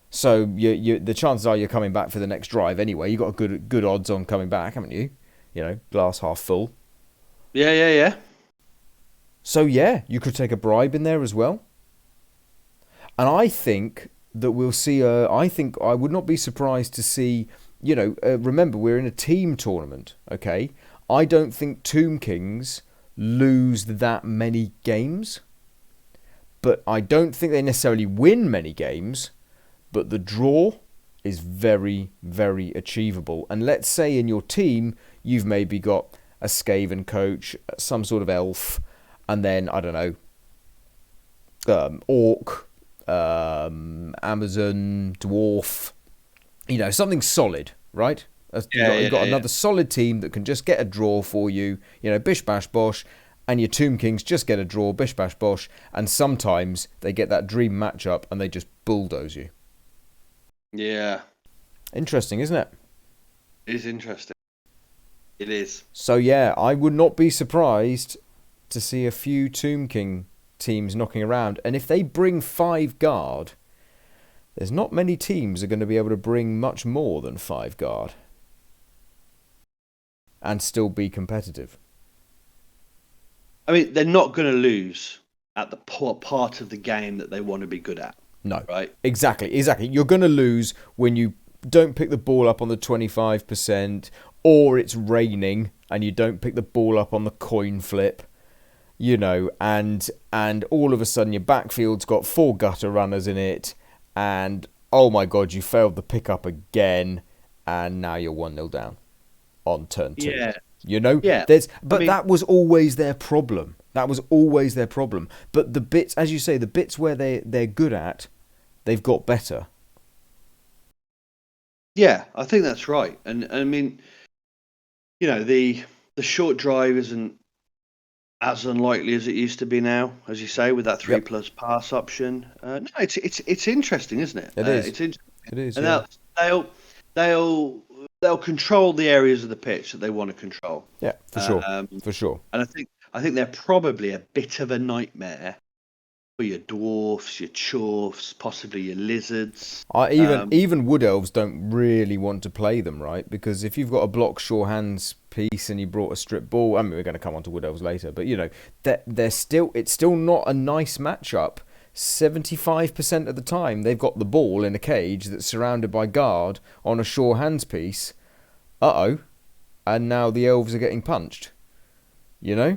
So the chances are you're coming back for the next drive anyway. You've got a good odds on coming back, haven't you? You know, glass half full. Yeah. So yeah, you could take a bribe in there as well. And I think that we'll see. I would not be surprised to see. You know, remember we're in a team tournament. Okay, I don't think Tomb Kings lose that many games, but I don't think they necessarily win many games. But the draw is very, very achievable. And let's say in your team, you've maybe got a Skaven coach, some sort of elf, and then, I don't know, orc, Amazon, dwarf, something solid, right? You've got another solid team that can just get a draw for you, bish, bash, bosh, and your Tomb Kings just get a draw, bish, bash, bosh, and sometimes they get that dream matchup and they just bulldoze you. Yeah. Interesting, isn't it? It is interesting. It is. So, yeah, I would not be surprised to see a few Tomb King teams knocking around. And if they bring 5 guard, there's not many teams are going to be able to bring much more than 5 guard and still be competitive. I mean, they're not going to lose at the part of the game that they want to be good at. No. Right? Exactly. You're going to lose when you don't pick the ball up on the 25%, or it's raining and you don't pick the ball up on the coin flip, and all of a sudden your backfield's got 4 gutter runners in it, and oh my God, you failed the pickup again, and now you're 1-0 down on turn 2. Yeah. Yeah. That was always their problem. But the bits, as you say, the bits where they're good at, they've got better. Yeah, I think that's right. And I mean, the short drive isn't as unlikely as it used to be now, as you say, with that 3+ pass option. No, it's interesting, isn't it? It is. It's interesting. It is. And yeah. they'll control the areas of the pitch that they want to control. Yeah, for sure. And I think they're probably a bit of a nightmare for your dwarfs, your chorfs, possibly your lizards. Even wood elves don't really want to play them, right? Because if you've got a block sure hands piece and you brought a strip ball, I mean, we're going to come on to wood elves later, but it's still not a nice matchup. 75% of the time, they've got the ball in a cage that's surrounded by guard on a sure hands piece. And now the elves are getting punched. Yeah,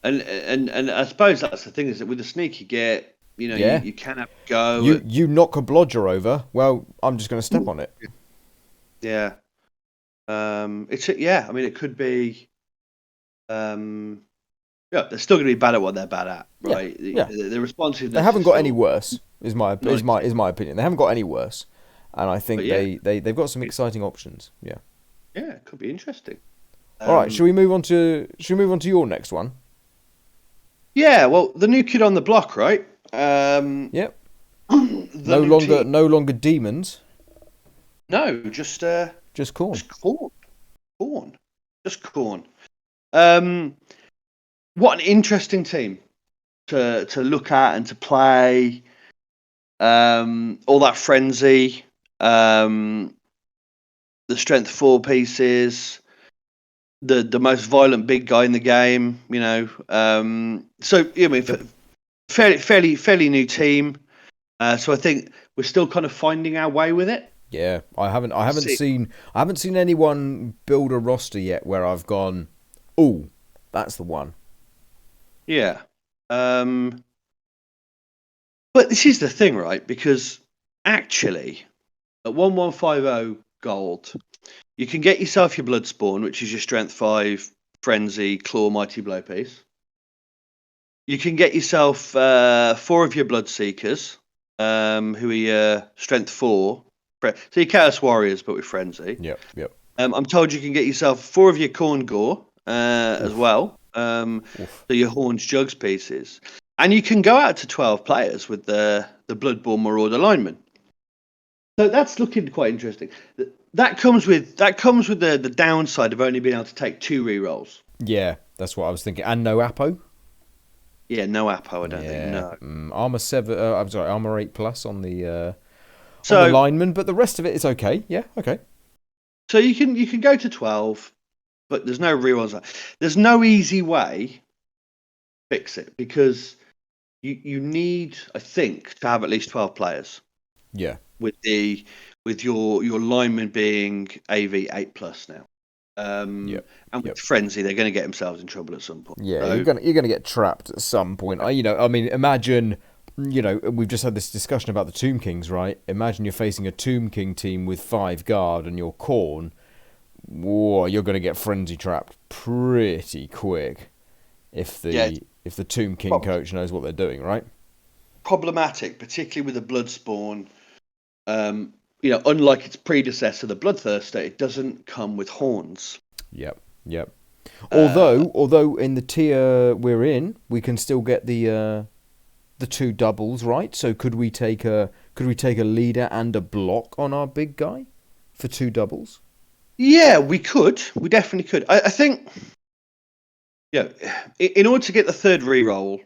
and I suppose that's the thing, is that with the sneak you get, you can have a go. You knock a blodger over, well, I'm just going to step on it. Yeah. I mean, it could be. They're still going to be bad at what they're bad at, right? Yeah. The responsiveness. They haven't got any worse. Is my opinion. They haven't got any worse, and I think they've got some exciting options. Yeah. Yeah, it could be interesting. All right, should we move on to your next one? Yeah, well, the new kid on the block, right? Yep. No longer demons. No, just Khorne. Just Khorne. Khorne. Just Khorne. What an interesting team to look at and to play. All that frenzy, the strength 4 pieces, the most violent big guy in the game. Fairly new team. So I think we're still kind of finding our way with it. Yeah, I haven't seen anyone build a roster yet where I've gone, ooh, that's the one. Yeah. But this is the thing, right? Because actually, at 1150 gold, you can get yourself your Bloodspawn, which is your strength 5 frenzy claw mighty blow piece. You can get yourself 4 of your Bloodseekers, who are your strength 4. So your Chaos Warriors, but with frenzy. Yep. I'm told you can get yourself 4 of your Khorne Gore as well. So your Horns Jugs pieces, and you can go out to 12 players with the Bloodborne Marauder lineman. So that's looking quite interesting. That comes with the downside of only being able to take 2 rerolls. Yeah, that's what I was thinking, and no Apo. Yeah, no Apo. I don't think. No. Armor 7. Armor 8+ on the lineman, but the rest of it is okay. Yeah, okay. So you can go to 12. But there's no rerolls. There's no easy way to fix it, because you need, I think, to have at least 12 players. Yeah. With your lineman being AV 8+ now. And with Frenzy, they're going to get themselves in trouble at some point. Yeah, so, you're gonna get trapped at some point. Imagine, we've just had this discussion about the Tomb Kings, right? Imagine you're facing a Tomb King team with 5 guard and you're Khorne. Whoa, you're gonna get frenzy trapped pretty quick if the Tomb King coach knows what they're doing, right? Problematic, particularly with the Bloodspawn. Unlike its predecessor, the Bloodthirster, it doesn't come with horns. Yep. Although in the tier we're in, we can still get the 2 doubles, right? So could we take a leader and a block on our big guy for 2 doubles? Yeah, we could. We definitely could. I think. Yeah, in order to get the 3rd reroll,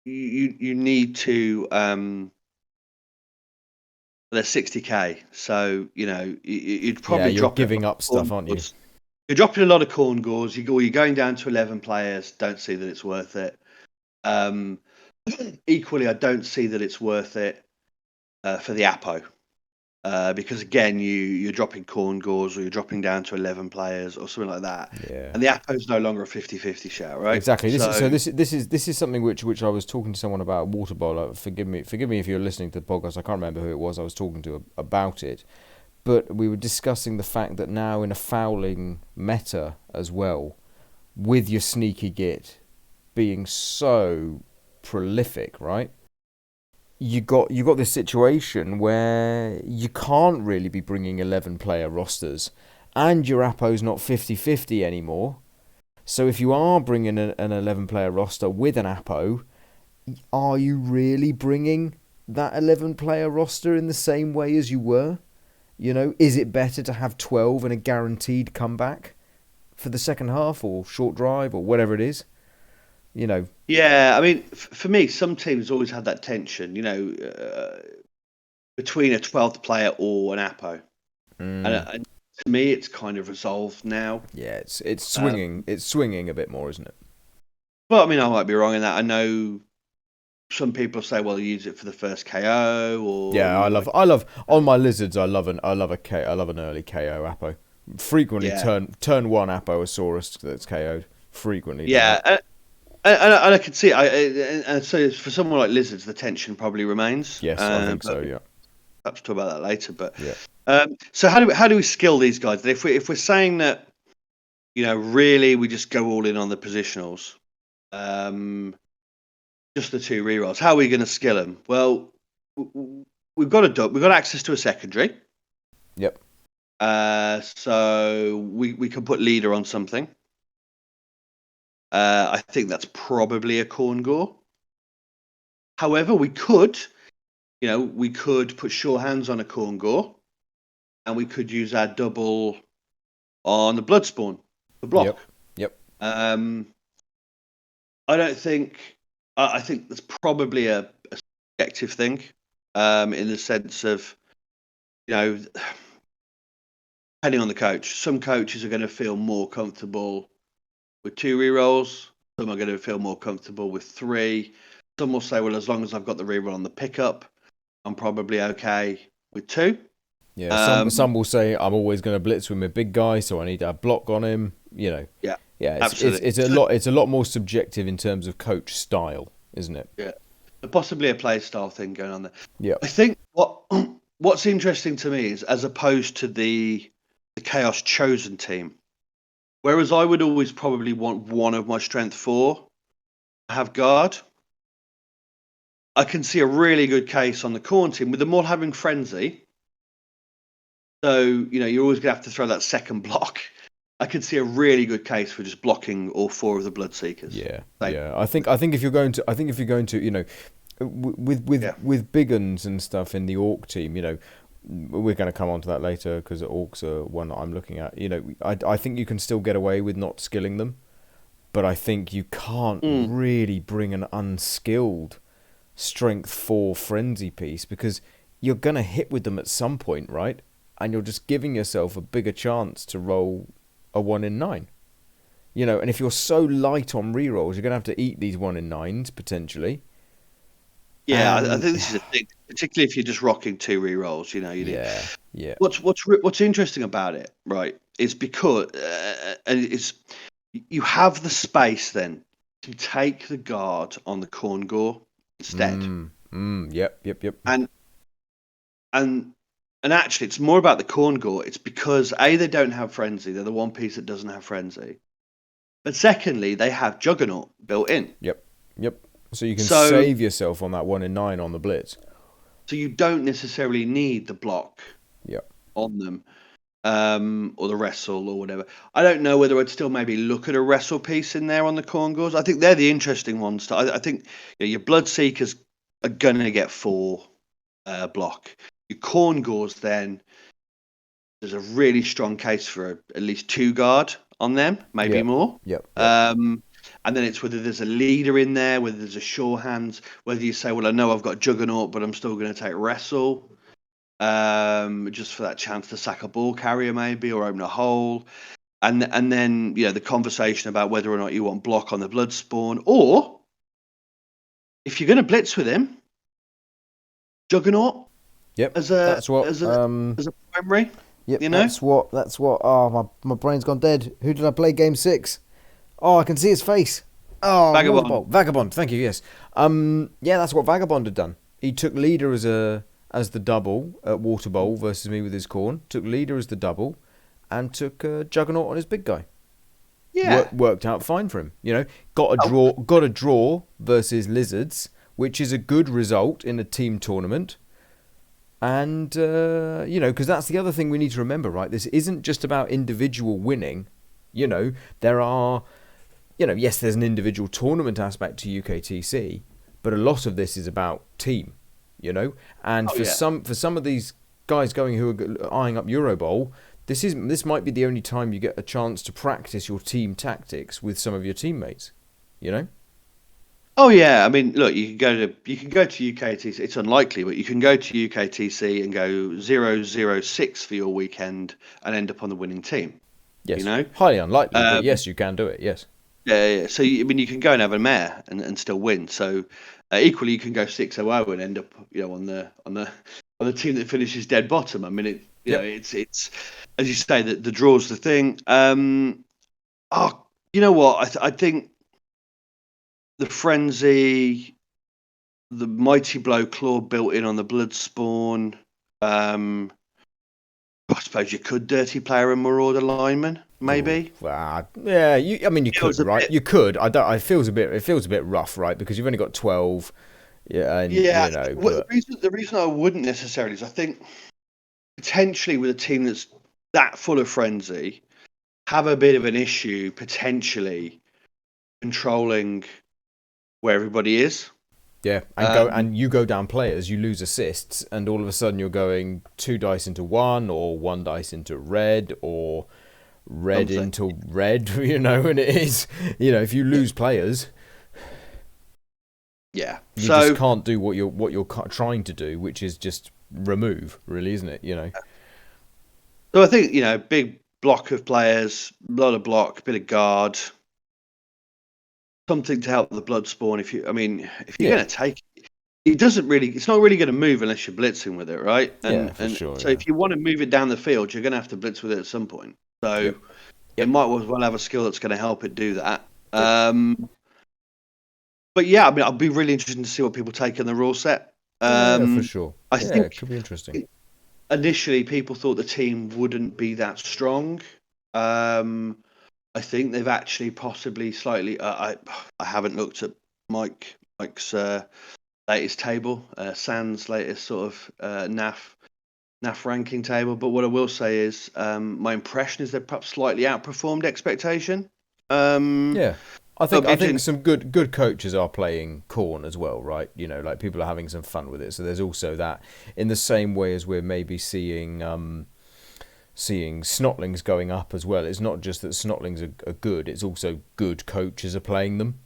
you need to. They're 60k, so you'd probably you're giving up stuff, aren't you? You're dropping a lot of Khorne Gauls. You're going down to 11 players. Don't see that it's worth it. Equally, I don't see that it's worth it for the Apo. Because again, you're dropping Khorne Gauls, or you're dropping down to 11 players or something like that. Yeah. And the Apo's no longer a 50-50 shout, right? Exactly. This is something which I was talking to someone about Water Bowl. Forgive me if you're listening to the podcast. I can't remember who it was I was talking to about it. But we were discussing the fact that now in a fouling meta as well, with your sneaky git being so prolific, right? You got this situation where you can't really be bringing 11-player rosters, and your Apo's not 50-50 anymore. So if you are bringing an 11-player roster with an Apo, are you really bringing that 11-player roster in the same way as you were? Is it better to have 12 and a guaranteed comeback for the second half or short drive or whatever it is? Yeah, I mean, for me, some teams always had that tension, between a 12th player or an Apo. And to me, it's kind of resolved now. Yeah, it's swinging. It's swinging a bit more, isn't it? Well, I mean, I might be wrong in that. I know some people say, well, use it for the first KO, or yeah, I love on my lizards. I love an early KO Apo. Frequently turn 1 Aposaurus that's KO'd. Frequently. Yeah. And I can see it. And so for someone like lizards, the tension probably remains. Yes, I think so. Yeah. Perhaps talk about that later. But yeah. So how do we skill these guys? And if we're saying that, really we just go all in on the positionals, just the 2 rerolls. How are we going to skill them? Well, we've got access to a secondary. Yep. So we can put leader on something. I think that's probably a Khorne Gaul. However, we could put sure hands on a Khorne Gaul, and we could use our double on the Bloodspawn, the block. Yep. I don't think. I think that's probably a subjective thing, in the sense of, depending on the coach. Some coaches are going to feel more comfortable with 2 rerolls. Some are going to feel more comfortable with 3. Some will say, well, as long as I've got the reroll on the pickup, I'm probably okay with 2. Yeah, some will say I'm always going to blitz with my big guy, so I need to have block on him. Yeah. Absolutely. It's a lot more subjective in terms of coach style, isn't it? Yeah, possibly a play style thing going on there. Yeah, I think what's interesting to me is, as opposed to the Chaos Chosen team, whereas I would always probably want one of my strength 4 to have guard, I can see a really good case on the Khorne team with them all having frenzy. So, you're always going to have to throw that second block. I could see a really good case for just blocking all 4 of the Bloodseekers. Yeah. I think if you're going to, with big uns and stuff in the Orc team, we're going to come on to that later because Orcs are one that I'm looking at. I think you can still get away with not skilling them, but I think you can't really bring an unskilled strength 4 frenzy piece, because you're going to hit with them at some point, right? And you're just giving yourself a bigger chance to roll a 1 in 9. And if you're so light on rerolls, you're going to have to eat these 1 in 9s potentially. Yeah, I think this is a thing, particularly if you're just rocking 2 rerolls. Yeah. What's interesting about it, right, is because and it's you have the space then to take the guard on the corn gore instead. Yep. And and actually, it's more about the corn gore. It's because they don't have frenzy. They're the one piece that doesn't have frenzy. But secondly, they have Juggernaut built in. Yep. So you can save yourself on that 1 in 9 on the blitz. So you don't necessarily need the block on them, or the wrestle or whatever. I don't know whether I'd still maybe look at a wrestle piece in there on the corn gores. I think they're the interesting ones. I think your blood seekers are gonna get 4 block. Your corn gores, then there's a really strong case for at least 2 guard on them, maybe more. Yep. And then it's whether there's a leader in there, whether there's a sure hands, whether you say, well, I know I've got Juggernaut, but I'm still going to take wrestle, just for that chance to sack a ball carrier maybe, or open a hole. And then the conversation about whether or not you want block on the blood spawn, or if you're going to blitz with him, Juggernaut. Yep. As a primary. Yep. That's what. Oh, my brain's gone dead. Who did I play game 6? Oh, I can see his face. Oh, Vagabond. Thank you. Yes. That's what Vagabond had done. He took leader as the double at Water Bowl versus me with his corn. Took leader as the double, and took Juggernaut on his big guy. Yeah, worked out fine for him. Got a draw versus Lizards, which is a good result in a team tournament. And because that's the other thing we need to remember, right? This isn't just about individual winning. There are. Yes, there's an individual tournament aspect to UKTC, but a lot of this is about team, And for some of these guys who are eyeing up Euro Bowl, this might be the only time you get a chance to practice your team tactics with some of your teammates, Oh yeah, I mean, look, you can go to UKTC. It's unlikely, but you can go to UKTC and go 0-0-6 for your weekend and end up on the winning team. Yes, highly unlikely, but yes, you can do it. Yes. Yeah. So you can go and have a mare and still win. So equally, you can go 6-0 and end up, on the team that finishes dead bottom. I mean, it's as you say, that the draw's the thing. You know what? I think the frenzy, the mighty blow claw built in on the blood spawn. I suppose you could dirty player and marauder lineman, maybe. Yeah, you could, right? You could. It feels a bit rough, right? Because you've only got 12. Yeah, Well, the reason I wouldn't necessarily is I think potentially with a team that's that full of frenzy, have a bit of an issue potentially controlling where everybody is. Yeah, and you go down players, you lose assists, and all of a sudden you're going 2 dice into 1, or 1 dice into red, or red into red, and it is, if you lose players, you just can't do what you're trying to do, which is just remove, really, isn't it? So I think big block of players, a lot of block, bit of guard. Something to help the blood spawn. If you're going to take it, it's not really going to move unless you're blitzing with it, right? For sure. So if you want to move it down the field, you're going to have to blitz with it at some point. So it might as well have a skill that's going to help it do that. But yeah, I mean, I'll be really interested to see what people take in the rule set. For sure. I think it could be interesting. Initially, people thought the team wouldn't be that strong. I think they've actually possibly slightly. I haven't looked at Mike's latest table, Sans latest sort of NAF ranking table. But what I will say is, my impression is they've perhaps slightly outperformed expectation. I think some good coaches are playing corn as well, right? Like people are having some fun with it. So there's also that, in the same way as we're maybe seeing snotlings going up as well. It's not just that snotlings are good, it's also good coaches are playing them,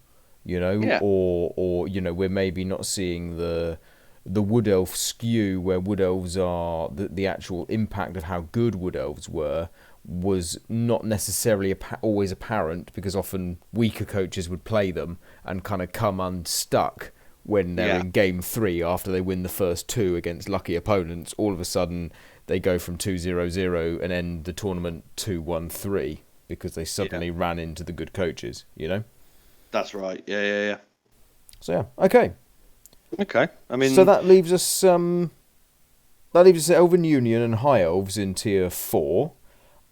or we're maybe not seeing the wood elf skew, where wood elves are the actual impact of how good wood elves was not necessarily always apparent, because often weaker coaches would play them and kind of come unstuck when they're in game 3 after they win the first 2 against lucky opponents. All of a sudden, they go from 2-0-0 and end the tournament 2-1-3 because they suddenly ran into the good coaches, you know? That's right. Yeah. So, yeah, okay. Okay. I mean... So that leaves us Elven Union and High Elves in tier 4.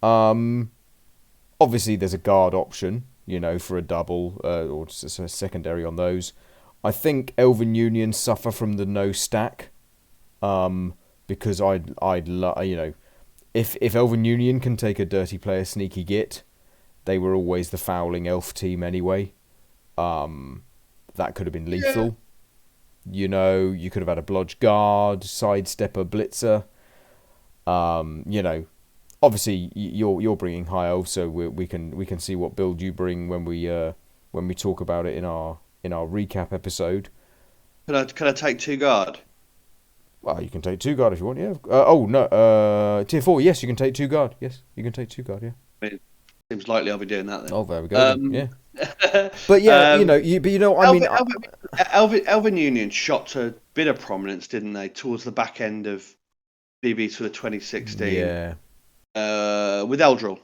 Obviously, there's a guard option, you know, for a double or just a secondary on those. I think Elven Union suffer from the no stack, because if Elven Union can take a dirty player sneaky git, they were always the fouling elf team anyway. That could have been lethal. Yeah. You know, you could have had a blodge guard, sidestepper, blitzer. You know, obviously you're bringing high elf, so we can see what build you bring when we talk about it in our recap episode. Can I take 2 guard? Well, you can take 2 guard if you want. Yeah. Tier 4. Yes, you can take 2 guard. Yes, you can take 2 guard. Yeah. I mean, seems likely I'll be doing that then. Oh, there we go. Yeah. But yeah, I mean, Elven Union shot to a bit of prominence, didn't they, towards the back end of BB sort of 2016? Yeah. With Eldril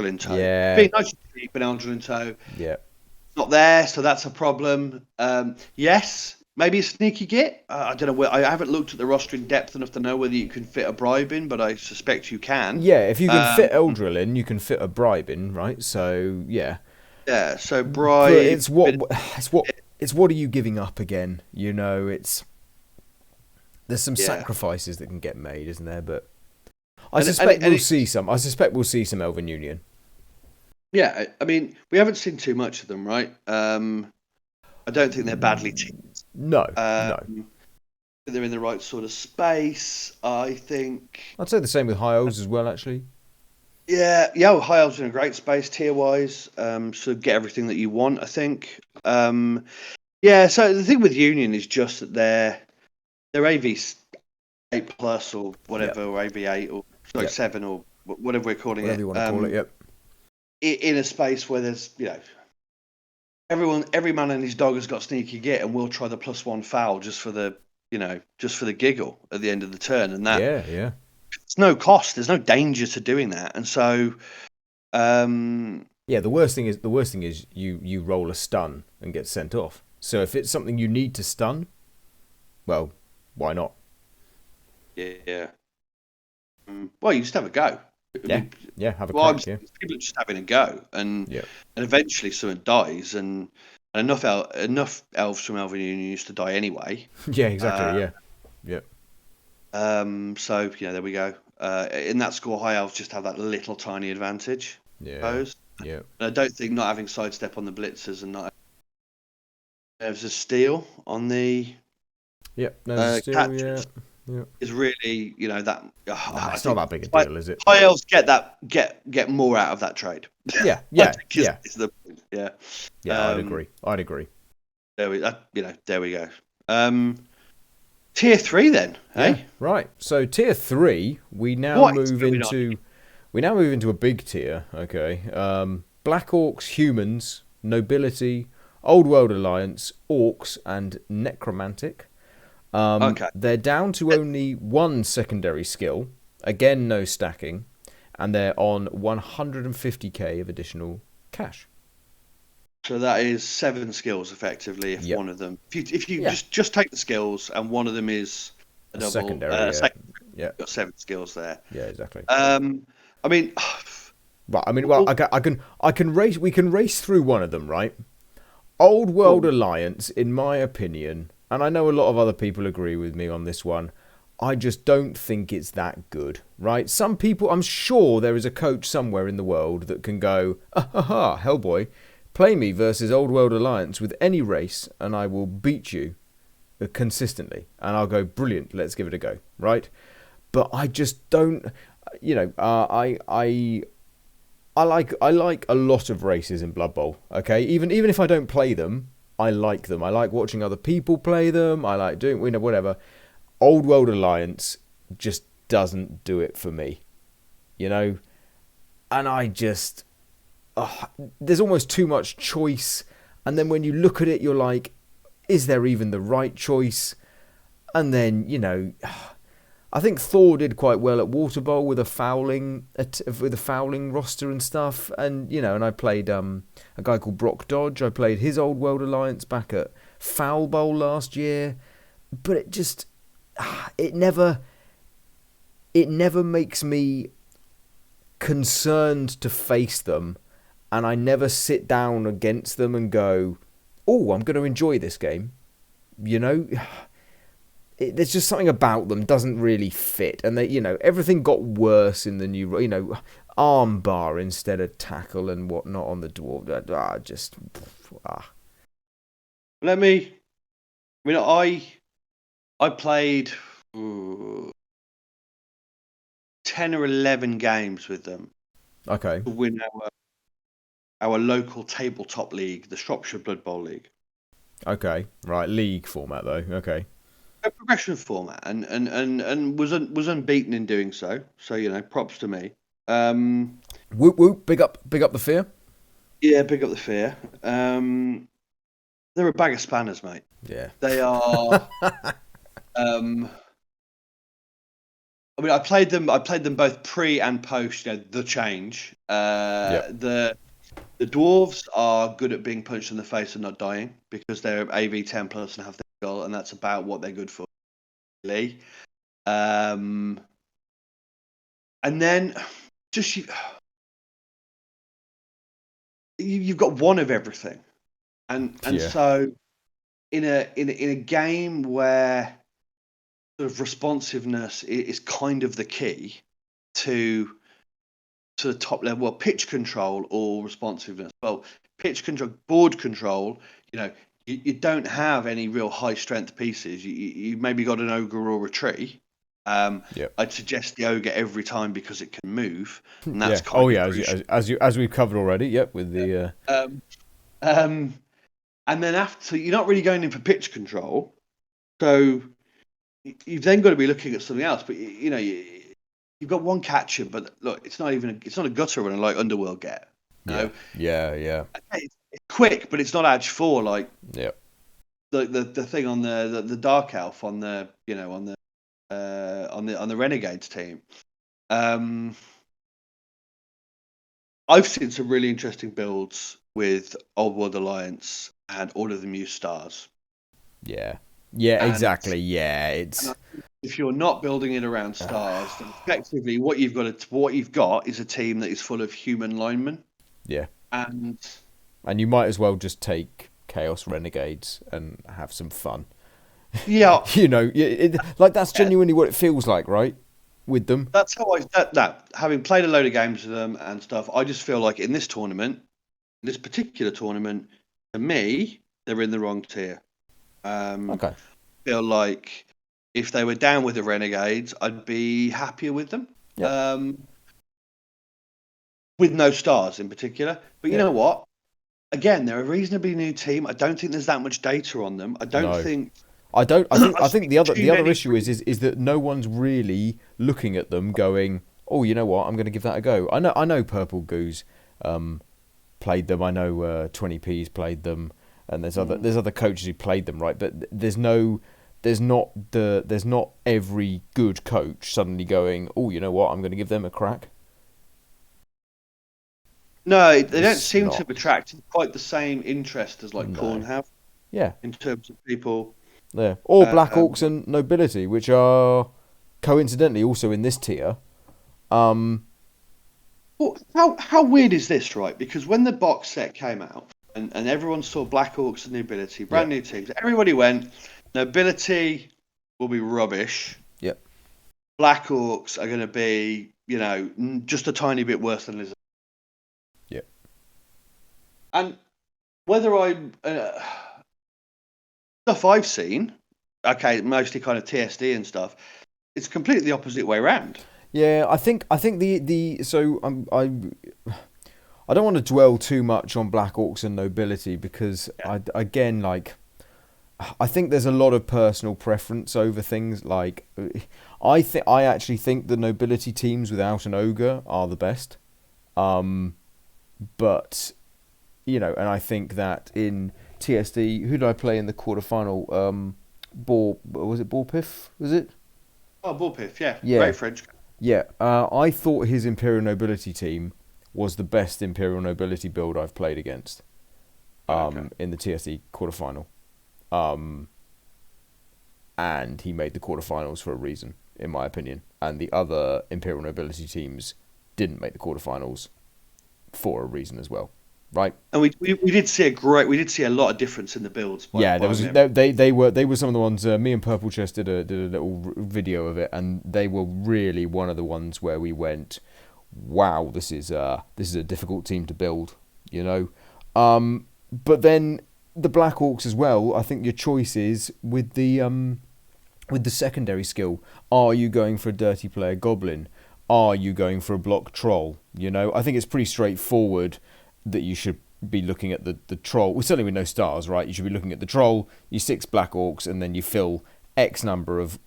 in tow. Yeah. Being nice to keep an Eldril in tow. Yeah. Not there, so that's a problem. Yes, maybe a sneaky git. I don't know. I haven't looked at the roster in depth enough to know whether you can fit a bribe in, but I suspect you can. Yeah, if you can fit Eldril in, you can fit a bribe in, right? So yeah. Yeah. So bribe. But it's what are you giving up again? You know, there's some sacrifices that can get made, isn't there? But I suspect we'll see some. I suspect we'll see some Elven Union. Yeah, I mean, we haven't seen too much of them, right? I don't think they're badly teamed. No. They're in the right sort of space, I think. I'd say the same with High Elves as well, actually. Yeah, High Elves are in a great space tier-wise, so get everything that you want, I think. Yeah, so the thing with Union is just that they're AV 8 plus or whatever, or AV 8 or 7 or whatever we're calling whatever it. You want to call it, yep. In a space where there's, you know, every man and his dog has got sneaky git, and we'll try the +1 foul just for the giggle at the end of the turn, and that it's no cost. There's no danger to doing that, and so the worst thing is you roll a stun and get sent off. So if it's something you need to stun, well, why not? Yeah. Well, you just have a go. Have a crack. People are just having a go, and eventually someone dies, and enough elves from Elven Union used to die anyway. Yeah, exactly. So there we go. In that score, high elves just have that little tiny advantage. Yeah. I suppose. Yeah. And I don't think not having sidestep on the blitzers and not there's a steal on the catch. Yeah. Is really, that. It's not that big a deal, is it? High elves get more out of that trade. Yeah. I'd agree. There we go. Tier 3 then, eh? Right. So tier 3, we now move into a big tier. Okay. Black Orcs, Humans, Nobility, Old World Alliance, Orcs, and Necromantic. They're down to only 1 secondary skill. Again, no stacking. And they're on 150k of additional cash. So that is 7 skills effectively. If one of them, if you just take the skills and one of them is a double secondary, you've got 7 skills there. Yeah, exactly. I mean, I can race. We can race through one of them, right? Old World Alliance, in my opinion. And I know a lot of other people agree with me on this one. I just don't think it's that good, right? Some people, I'm sure there is a coach somewhere in the world that can go, Hellboy, play me versus Old World Alliance with any race and I will beat you consistently. And I'll go, brilliant, let's give it a go, right? But I just don't, I like a lot of races in Blood Bowl, okay? Even if I don't play them, I like them. I like watching other people play them. I like doing, whatever. Old World Alliance just doesn't do it for me, And I just, there's almost too much choice. And then when you look at it, you're like, is there even the right choice? And then, I think Thor did quite well at Water Bowl with a fouling roster and stuff. And, and I played a guy called Brock Dodge. I played his Old World Alliance back at Foul Bowl last year. But it just, it never makes me concerned to face them. And I never sit down against them and go, oh, I'm going to enjoy this game. There's just something about them doesn't really fit. And they, everything got worse in the new, arm bar instead of tackle and whatnot on the dwarf. I played 10 or 11 games with them. Okay. To win our local tabletop league, the Shropshire Blood Bowl League. Okay, right, league format though. Okay. A progression format, and was unbeaten in doing so. So props to me. Whoop whoop! Big up the fear. Yeah, big up the fear. They're a bag of spanners, mate. Yeah, they are. I played them both pre and post. The change. The dwarves are good at being punched in the face and not dying because they're AV 10 plus and have the goal, and that's about what they're good for. Really. And then just you've got one of everything, and so in a game where sort of responsiveness is kind of the key to the top level. Well, pitch control or responsiveness. Well, pitch control, board control. You don't have any real high strength pieces. You maybe got an ogre or a tree. I'd suggest the ogre every time because it can move. And that's as we've covered already. Yep, with the. And then after, you're not really going in for pitch control, so you've then got to be looking at something else. But you've got one catcher, but look, it's not a gutter runner like Underworld get. Yeah. It's quick, but it's not Edge 4 like. Yeah. The thing on the Dark Elf on the on the Renegades team. I've seen some really interesting builds with Old World Alliance and all of them use stars. Yeah, exactly. Yeah, it's. If you're not building it around stars, then effectively what you've got is a team that is full of human linemen. Yeah, and you might as well just take Chaos Renegades and have some fun. Yeah, that's genuinely what it feels like, right? With them. That's how having played a load of games with them and stuff, I just feel like in this particular tournament, to me, they're in the wrong tier. Okay. I feel like if they were down with the Renegades, I'd be happier with them. Yeah. With no stars in particular. But you know what? Again, they're a reasonably new team. I don't think there's that much data on them. I think the other issue is that no one's really looking at them going, oh, you know what, I'm going to give that a go. I know Purple Goose played them. I know 20p's played them, and there's other coaches who played them, right? But there's not every good coach suddenly going, oh, you know what, I'm going to give them a crack. No, they don't seem to attract quite the same interest as Khorne have. Yeah. In terms of people. Yeah. Or Black Orcs and Nobility, which are coincidentally also in this tier. Well, how weird is this, right? Because when the box set came out and everyone saw Black Orcs and Nobility, brand new teams, everybody went, Nobility will be rubbish. Yep. Black Orcs are going to be, just a tiny bit worse than Lizard. Yep. And whether stuff I've seen, mostly kind of TSD and stuff, it's completely the opposite way around. Yeah, I think I don't want to dwell too much on Black Orcs and Nobility because I think there's a lot of personal preference over things. Like I actually think the Nobility teams without an ogre are the best. But and I think that in TSD. Who did I play in the quarterfinal? Was it Borpiff? Was it? Oh, Bullpiff, yeah. Yeah. Great French. Yeah. I thought his Imperial Nobility team was the best Imperial Nobility build I've played against. In the TSD quarterfinal. And he made the quarterfinals for a reason, in my opinion. And the other Imperial Nobility teams didn't make the quarterfinals for a reason as well, right? And we did see a lot of difference in the builds. They were some of the ones. Me and Purple Chest did a little video of it, and they were really one of the ones where we went, wow, this is a difficult team to build, you know. But then the Black Orcs as well. I think your choice is with the secondary skill. Are you going for a dirty player goblin? Are you going for a block troll? You know, I think it's pretty straightforward that you should be looking at the troll. Well, certainly with no stars, right? You should be looking at the troll, you 6 Black Orcs, and then you fill X number of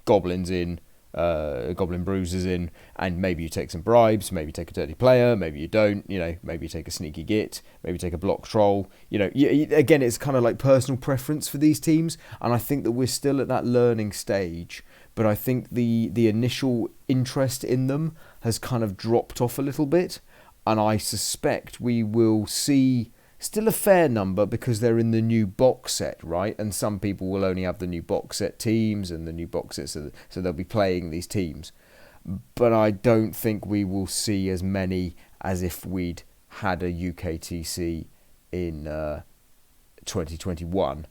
goblins in, goblin bruisers in, and maybe you take some bribes, maybe you take a dirty player, maybe you don't, you know, maybe you take a sneaky git, maybe you take a block troll. You know, again, it's kind of like personal preference for these teams, and I think that we're still at that learning stage. But I think the initial interest in them has kind of dropped off a little bit, and I suspect we will see still a fair number because they're in the new box set, right? And some people will only have the new box set teams and the new box sets, so they'll be playing these teams. But I don't think we will see as many as if we'd had a UKTC in 2021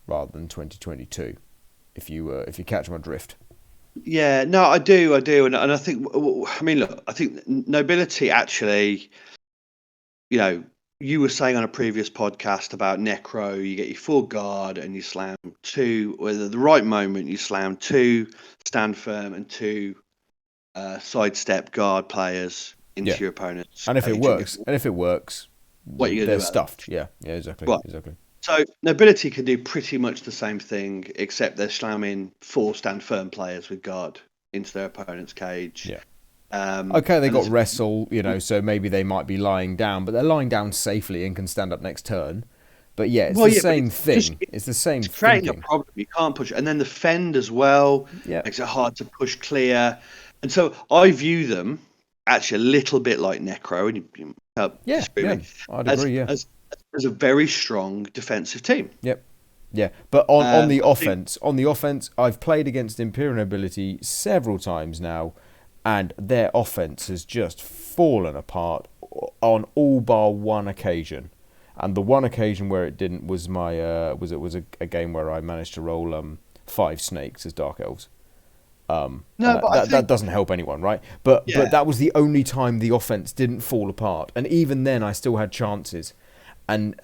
rather than 2022. If you catch my drift. Yeah, no, I do, and I think, I mean, look, I think nobility actually, you know, you were saying on a previous podcast about Necro, you get your 4 guard and you slam 2, or at the right moment you slam 2 stand firm and 2 sidestep guard players into your opponent's. And if it works, what you they're stuffed. Yeah, exactly, well, exactly. So nobility can do pretty much the same thing, except they're slamming 4 stand firm players with guard into their opponent's cage. Yeah. They got wrestle, you know, so maybe they might be lying down, but they're lying down safely and can stand up next turn. But yeah, it's the same thing. It's the same thing. It's creating a problem. You can't push it. And then the fend as well makes it hard to push clear. And so I view them actually a little bit like Necro. And you I'd agree, as a very strong defensive team. Yep. Yeah, but on the offense, I've played against Imperial Nobility several times now, and their offense has just fallen apart on all bar one occasion. And the one occasion where it didn't was a game where I managed to roll 5 snakes as Dark Elves. That doesn't help anyone, right? But that was the only time the offense didn't fall apart, and even then I still had chances. And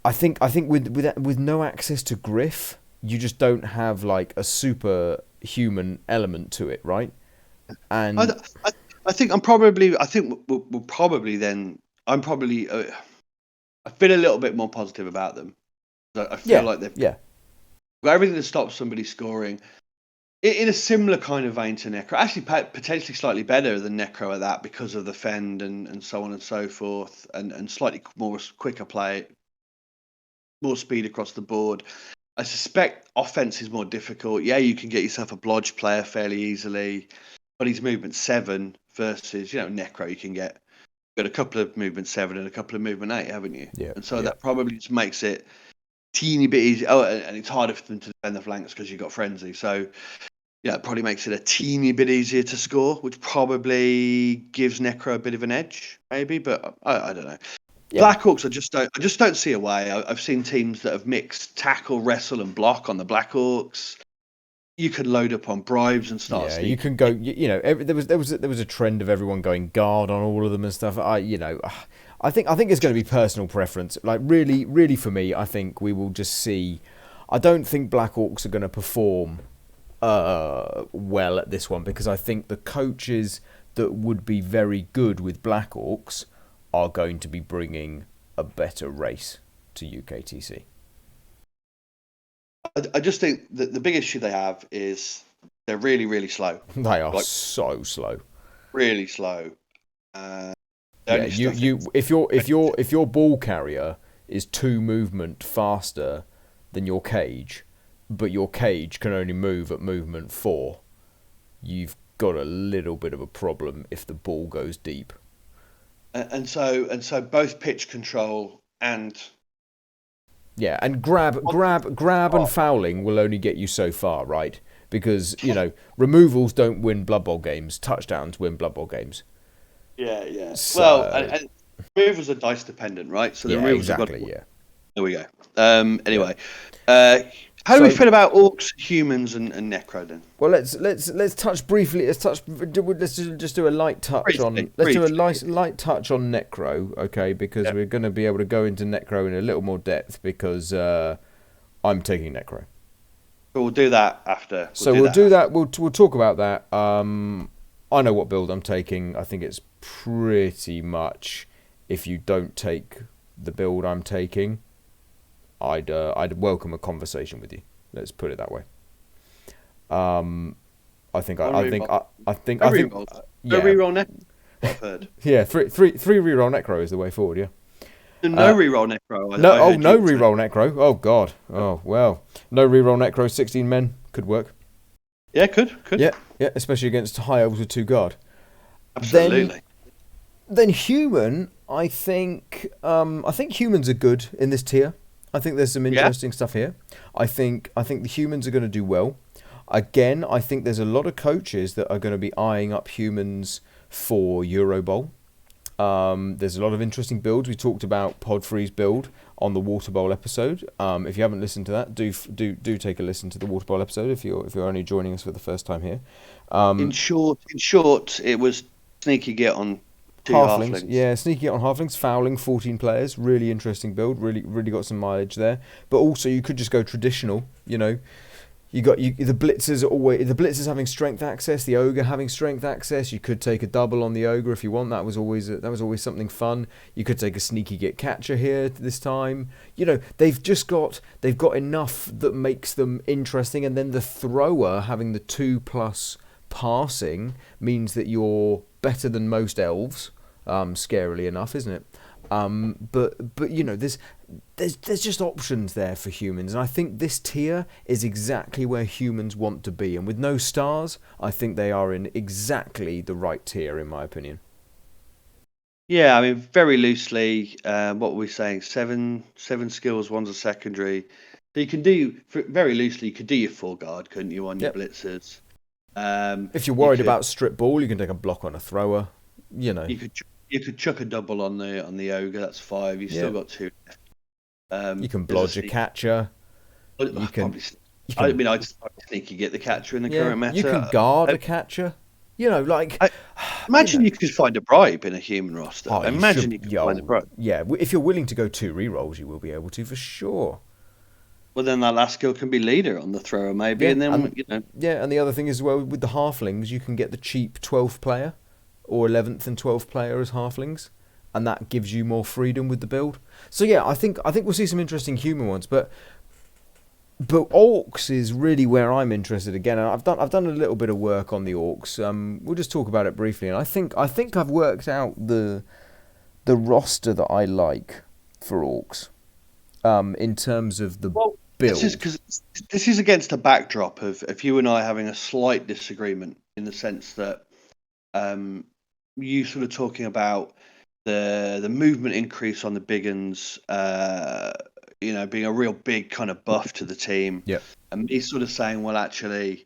I think with no access to Griff, you just don't have like a superhuman element to it, right? And I think we'll probably then. I feel a little bit more positive about them. I feel like they've got everything that stops somebody scoring. In a similar kind of vein to Necro, actually potentially slightly better than Necro at that because of the fend and so on and so forth, and slightly more quicker play, more speed across the board. I suspect offense is more difficult. Yeah, you can get yourself a blodge player fairly easily, but he's movement 7 versus, you know, Necro. You can get a couple of movement 7 and a couple of movement 8, haven't you? Yeah. And so that probably just makes it teeny bit easier. Oh, and it's harder for them to defend the flanks because you've got frenzy. So yeah, it probably makes it a teeny bit easier to score, which probably gives Necro a bit of an edge, maybe. But I don't know. Yeah. Black Orcs, I just don't see a way. I've seen teams that have mixed tackle, wrestle, and block on the Black Orcs. You can load up on bribes and start. Yeah, you can go. You know, there was a trend of everyone going guard on all of them and stuff. I think it's going to be personal preference. Like really for me, I think we will just see. I don't think Black Orcs are going to perform well at this one, because I think the coaches that would be very good with Black Orcs are going to be bringing a better race to UKTC. I just think that the big issue they have is they're really, really slow. They are so slow. Really slow. If your ball carrier is 2 movement faster than your cage, but your cage can only move at movement 4, you've got a little bit of a problem if the ball goes deep. And so both pitch control and grab and fouling will only get you so far, right? Because removals don't win Blood Bowl games, touchdowns win Blood Bowl games. Yeah. So, well, and removals are dice dependent, right? So the removals exactly. Have got. There we go. Anyway, how do we feel about orcs, humans, and necro then? Well, let's touch briefly. Let's just do a light touch on. Let's do a light touch on necro, okay? Because we're going to be able to go into necro in a little more depth because I'm taking necro. But we'll do that after. We'll do that. We'll talk about that. I know what build I'm taking. I think it's pretty much, if you don't take the build I'm taking, I'd welcome a conversation with you. Let's put it that way. I think no reroll necro. I've heard. Yeah, three reroll necro is the way forward. Yeah. No reroll necro. No reroll necro. Oh god. Oh well. No reroll necro. 16 men could work. Yeah, could. Yeah, especially against high elves with 2 guard. Absolutely. Then human, I think humans are good in this tier. I think there's some interesting stuff here. I think the humans are going to do well. Again, I think there's a lot of coaches that are going to be eyeing up humans for Euro Bowl. There's a lot of interesting builds. We talked about Podfree's build on the Water Bowl episode. If you haven't listened to that, do take a listen to the Water Bowl episode if you're only joining us for the first time here. In short, it was sneaky get on halflings. Yeah, sneaky on halflings, fouling 14 players, really interesting build, really got some mileage there. But also you could just go traditional, You got the blitzers having strength access, the ogre having strength access. You could take a double on the ogre if you want. That was always something fun. You could take a sneaky get catcher here this time. They've got enough that makes them interesting, and then the thrower having the 2+ passing means that you're better than most elves. Scarily enough, isn't it? But there's just options there for humans, and I think this tier is exactly where humans want to be. And with no stars, I think they are in exactly the right tier, in my opinion. Yeah, I mean, very loosely, what were we saying? Seven skills, one's a secondary. So you can do very loosely. You could do your 4 guard, couldn't you, on your blitzers? If you're worried about strip ball, you can take a block on a thrower. You could chuck a double on the ogre. That's 5. You've still got 2 left. You can blodge a catcher. I'd sneaky get the catcher in the current meta. You can guard a catcher. Imagine you could find a bribe in a human roster. You could find a bribe. Yeah, if you're willing to go 2 rerolls, you will be able to for sure. Well, then that last skill can be leader on the thrower, maybe, and then Yeah, and the other thing is, well, with the halflings, you can get the cheap 12th player or 11th and 12th player as halflings, and that gives you more freedom with the build. So yeah, I think we'll see some interesting human ones, but orcs is really where I'm interested again. And I've done a little bit of work on the orcs. We'll just talk about it briefly, and I think I've worked out the roster that I like for orcs in terms of the build. This is against a backdrop of you and I having a slight disagreement in the sense that you sort of talking about the movement increase on the big uns, being a real big kind of buff to the team. Yeah. And me sort of saying, well, actually,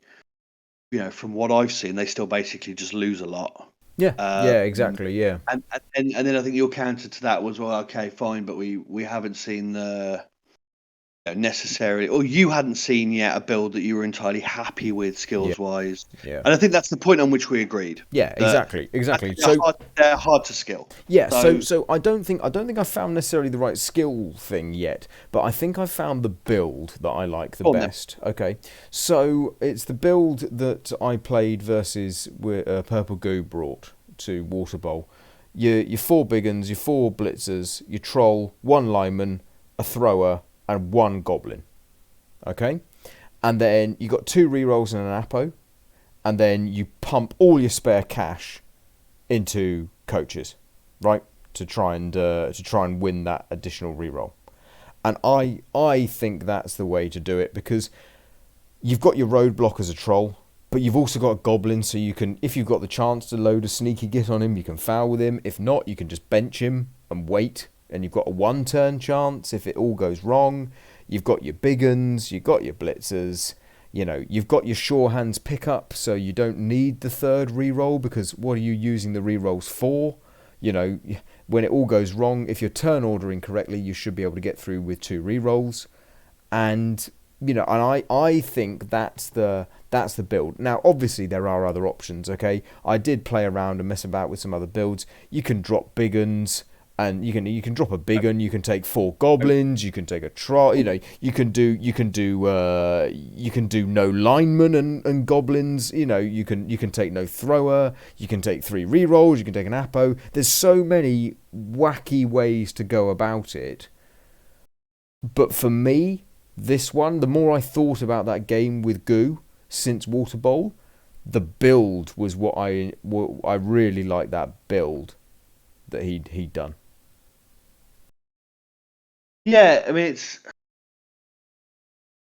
from what I've seen, they still basically just lose a lot. Yeah. Exactly. Yeah. And then I think your counter to that was, well, okay, fine, but we haven't seen the necessarily, or you hadn't seen yet a build that you were entirely happy with skills wise. Yeah. And I think that's the point on which we agreed. Yeah, exactly. They're hard to skill. Yeah, so I don't think I found necessarily the right skill thing yet, but I think I found the build that I like the best. No. Okay. So it's the build that I played versus Purple Goo brought to Water Bowl. Your 4 big uns, your 4 blitzers, your troll, 1 lineman, a thrower, and 1 goblin, okay? And then you got 2 rerolls and an apo, and then you pump all your spare cash into coaches, right? To try and win that additional reroll. And I think that's the way to do it, because you've got your roadblock as a troll, but you've also got a goblin, so you can, if you've got the chance to load a sneaky git on him, you can foul with him. If not, you can just bench him and wait, and you've got a 1-turn chance if it all goes wrong. You've got your big uns, you've got your blitzers, you've got your sure hands pickup, so you don't need the third reroll, because what are you using the rerolls for? When it all goes wrong, if you're turn ordering correctly, you should be able to get through with 2 rerolls. And and I think that's the build. Now, obviously, there are other options. Okay, I did play around and mess about with some other builds. You can drop big uns, and you can drop a big un. You can take 4 goblins. You can take a troll. You can do no linemen and goblins. You can take no thrower. You can take 3 rerolls. You can take an apo. There's so many wacky ways to go about it. But for me, this one, the more I thought about that game with Goo since Water Bowl, the build was what I really liked, that build that he'd done. Yeah, I mean, it's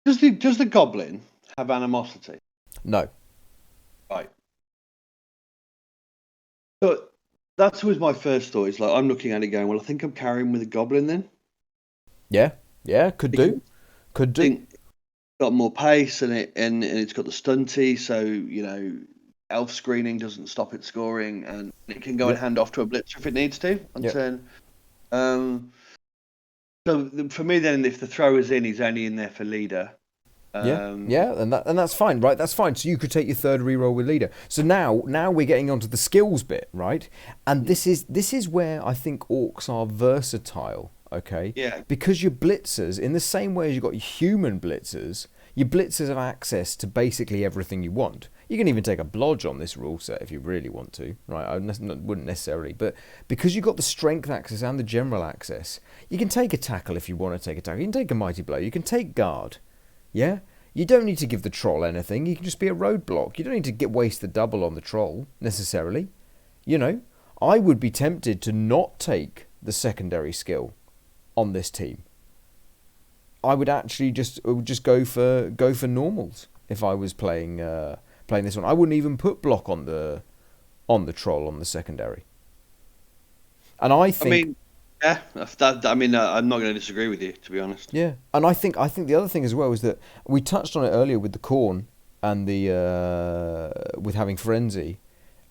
does the goblin have animosity? No. Right. But that's always my first thought. Is like, I'm looking at it going, well, I think I'm carrying with a goblin then. Yeah, could do. Got more pace, and it's got the stunty, so elf screening doesn't stop it scoring, and it can go and hand off to a blitzer if it needs to on turn. So for me, then, if the thrower's in, he's only in there for leader. And that's fine, right? That's fine. So you could take your third reroll with leader. So now we're getting onto the skills bit, right? And this is where I think orcs are versatile. Okay. Yeah. Because your blitzers, in the same way as you've got your human blitzers, your blitzers have access to basically everything you want. You can even take a blodge on this rule set if you really want to, right? I wouldn't necessarily, but because you've got the strength access and the general access, you can take a tackle if you want to take a tackle. You can take a mighty blow. You can take guard. Yeah? You don't need to give the troll anything. You can just be a roadblock. You don't need to waste the double on the troll, necessarily. I would be tempted to not take the secondary skill on this team. I would actually just go for normals if I was playing this one. I wouldn't even put block on the troll on the secondary. And I think, I'm not going to disagree with you, to be honest. Yeah, and I think the other thing as well is that we touched on it earlier with the corn and the with having frenzy,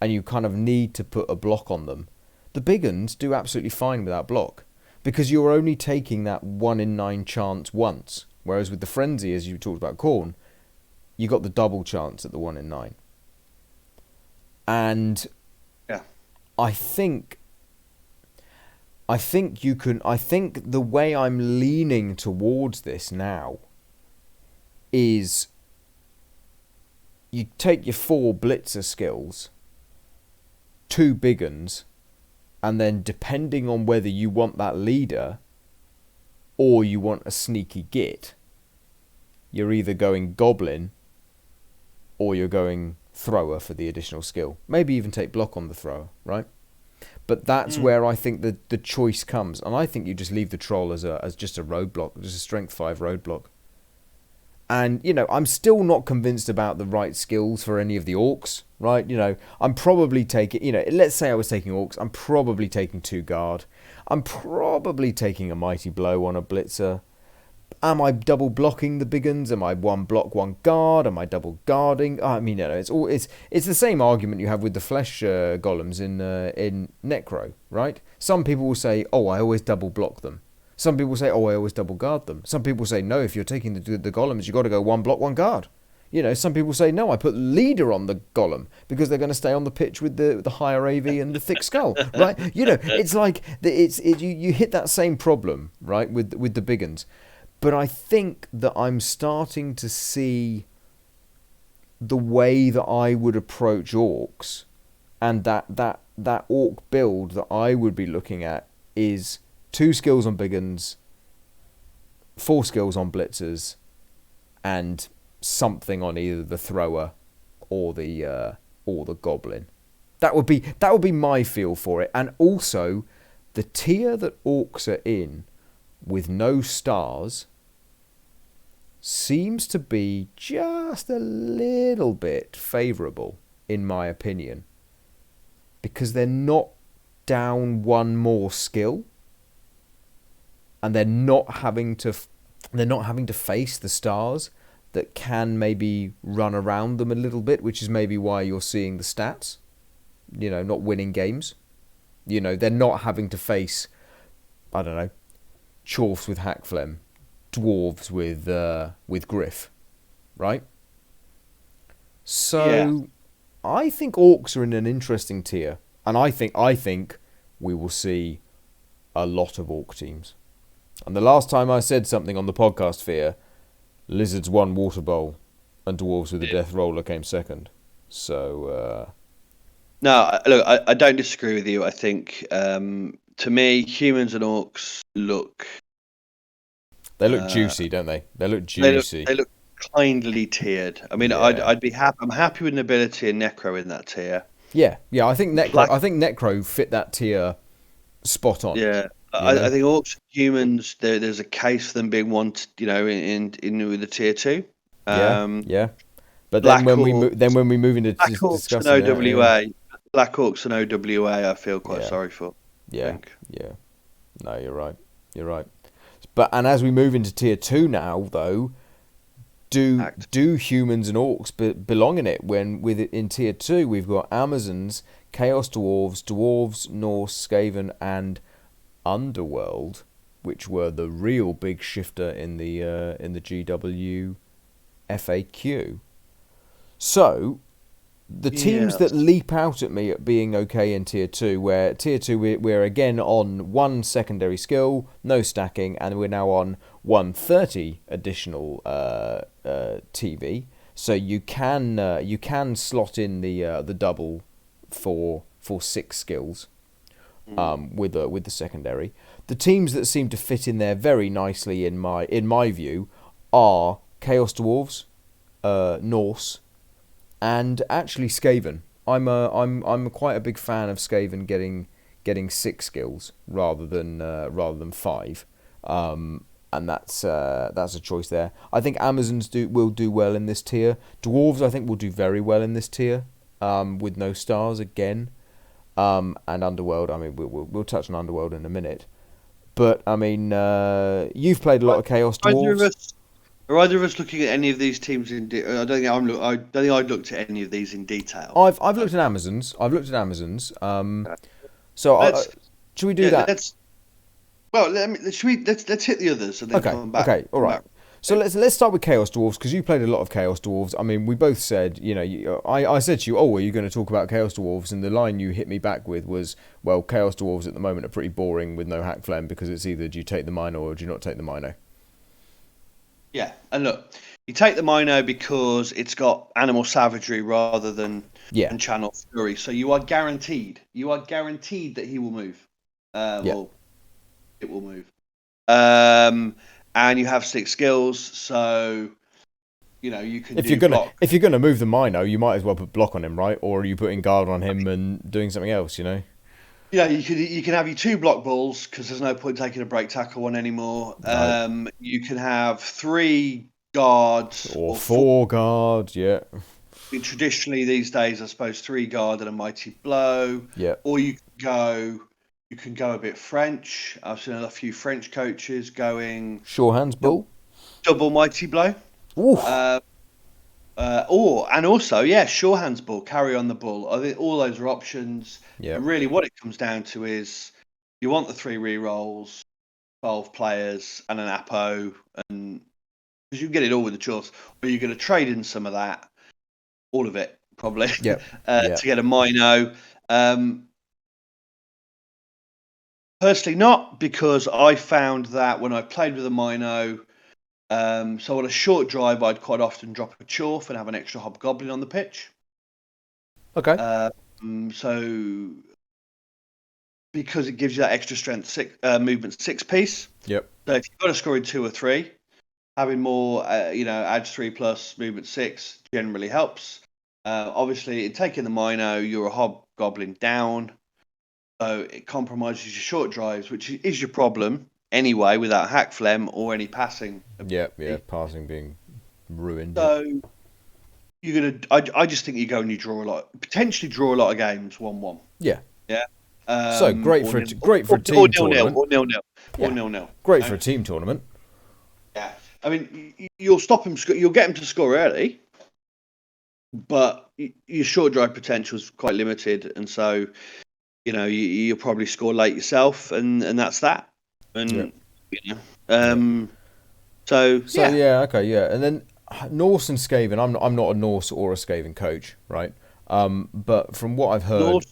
and you kind of need to put a block on them. The big uns do absolutely fine without block, because you're only taking that 1 in 9 chance once, whereas with the frenzy, as you talked about corn, you got the double chance at the 1 in 9. And yeah, I think the way I'm leaning towards this now is you take your 4 blitzer skills, 2 big uns, and then depending on whether you want that leader or you want a sneaky git, you're either going goblin or you're going thrower for the additional skill. Maybe even take block on the thrower, right? But that's where I think the choice comes, and I think you just leave the troll as just a roadblock, just a strength 5 roadblock. And I'm still not convinced about the right skills for any of the orcs, right? I'm probably taking, let's say I was taking orcs, I'm probably taking 2 guard, I'm probably taking a mighty blow on a blitzer. Am I double blocking the big uns? Am I 1 block 1 guard? Am I double guarding? I mean, it's the same argument you have with the flesh golems in Necro, right? Some people will say, "Oh, I always double block them." Some people say, "Oh, I always double guard them." Some people say, "No, if you're taking the golems, you got to go 1 block 1 guard." Some people say, "No, I put leader on the golem because they're going to stay on the pitch with the higher AV and the thick skull," right? It's like you hit that same problem, right, with the big uns. But I think that I'm starting to see the way that I would approach orcs, and that orc build that I would be looking at is 2 skills on big uns, 4 skills on blitzers, and something on either the thrower or the goblin. That would be my feel for it. And also, the tier that orcs are in, with no stars seems to be just a little bit favourable, in my opinion, because they're not down one more skill, and they're not having to face the stars that can maybe run around them a little bit, which is maybe why you're seeing the stats, not winning games. They're not having to face, I don't know, Chorfs with Hackflem, Dwarves with Griff, right? So I think Orcs are in an interesting tier, and I think we will see a lot of Orc teams. And the last time I said something on the podcast sphere, Lizards won Water Bowl, and Dwarves with the Death Roller came second. So no, look, I don't disagree with you. I think to me, humans and orcs look. They look juicy, don't they? They look juicy. They look kindly tiered. I mean, I'd be happy. I'm happy with Nobility and Necro in that tier. Yeah. I think Necro fit that tier spot on. Yeah, I think orcs and humans. There's a case for them being wanted. In with the tier 2. Yeah. But then when we move into Black Orcs and OWA, Black Orcs and OWA, I feel quite sorry for. Yeah. No, you're right. But as we move into tier 2 now, though, do humans and orcs belong in it? When in tier 2 we've got Amazons, Chaos Dwarves, Norse, Skaven, and Underworld, which were the real big shifter in the GW FAQ. So the teams that leap out at me at being okay in tier 2, where tier 2 we're again on 1 secondary skill, no stacking, and we're now on 130 additional TV. So you can slot in the double for 6 skills with the secondary. The teams that seem to fit in there very nicely in my view are Chaos Dwarves, Norse, and actually Skaven. I'm quite a big fan of Skaven getting 6 skills rather than 5. And that's a choice there. I think Amazons will do well in this tier. Dwarves, I think, will do very well in this tier, with no stars again. And Underworld, I mean, we'll touch on Underworld in a minute. But I mean, you've played a lot of Chaos Dwarves. Are either of us looking at any of these teams in? I don't think I've looked at any of these in detail. I've looked at Amazons. So should we do that? Let's hit the others and then come back. Okay, all right. So let's start with Chaos Dwarves, because you played a lot of Chaos Dwarves. I mean, we both said, I said to you, are you going to talk about Chaos Dwarves? And the line you hit me back with was, well, Chaos Dwarves at the moment are pretty boring with no Hackflem, because it's either do you take the Mino or do you not take the Mino? Yeah, and look, you take the Mino because it's got animal savagery rather than channel fury, so you are guaranteed that he will move. Or it will move. And you have 6 skills, so you can. If you're gonna move the Mino, you might as well put block on him, right? Or are you putting guard on him and doing something else? Yeah, you can have your 2 block bulls, because there's no point taking a break tackle one anymore. No. You can have 3 guards or 4 guards. Yeah. Traditionally these days, I suppose 3 guard and a mighty blow. Yeah. Or you can go a bit French. I've seen a few French coaches going sure hands bull, double mighty blow. Ooh. Sure hands bull, carry on the bull. I think all those are options. Yeah. Really, what it comes down to is you want the 3 rerolls, 12 players, and an Apo, and because you can get it all with the choice, or you're going to trade in some of that, all of it probably, to get a Mino. Personally, not, because I found that when I played with a Mino. So on a short drive, I'd quite often drop a Chorf and have an extra Hobgoblin on the pitch. Okay. So because it gives you that extra strength movement 6 piece. Yep. So if you've got to score in 2 or 3, having more, adds 3 plus movement 6 generally helps. Obviously, in taking the Mino, you're a Hobgoblin down, so it compromises your short drives, which is your problem anyway without Hackflem or any passing. Yeah, passing being ruined. So you're gonna. I just think you go and you potentially draw a lot of games 1-1. Yeah. Yeah. So great for a team tournament. Or 0-0. Or 0-0. Great for a team tournament. Yeah. I mean, you'll stop him. You'll get him to score early, but your short drive potential is quite limited, and so you'll probably score late yourself, and that's that. And So yeah, okay, yeah, and then Norse and Skaven. I'm not a Norse or a Skaven coach, right? But from what I've heard,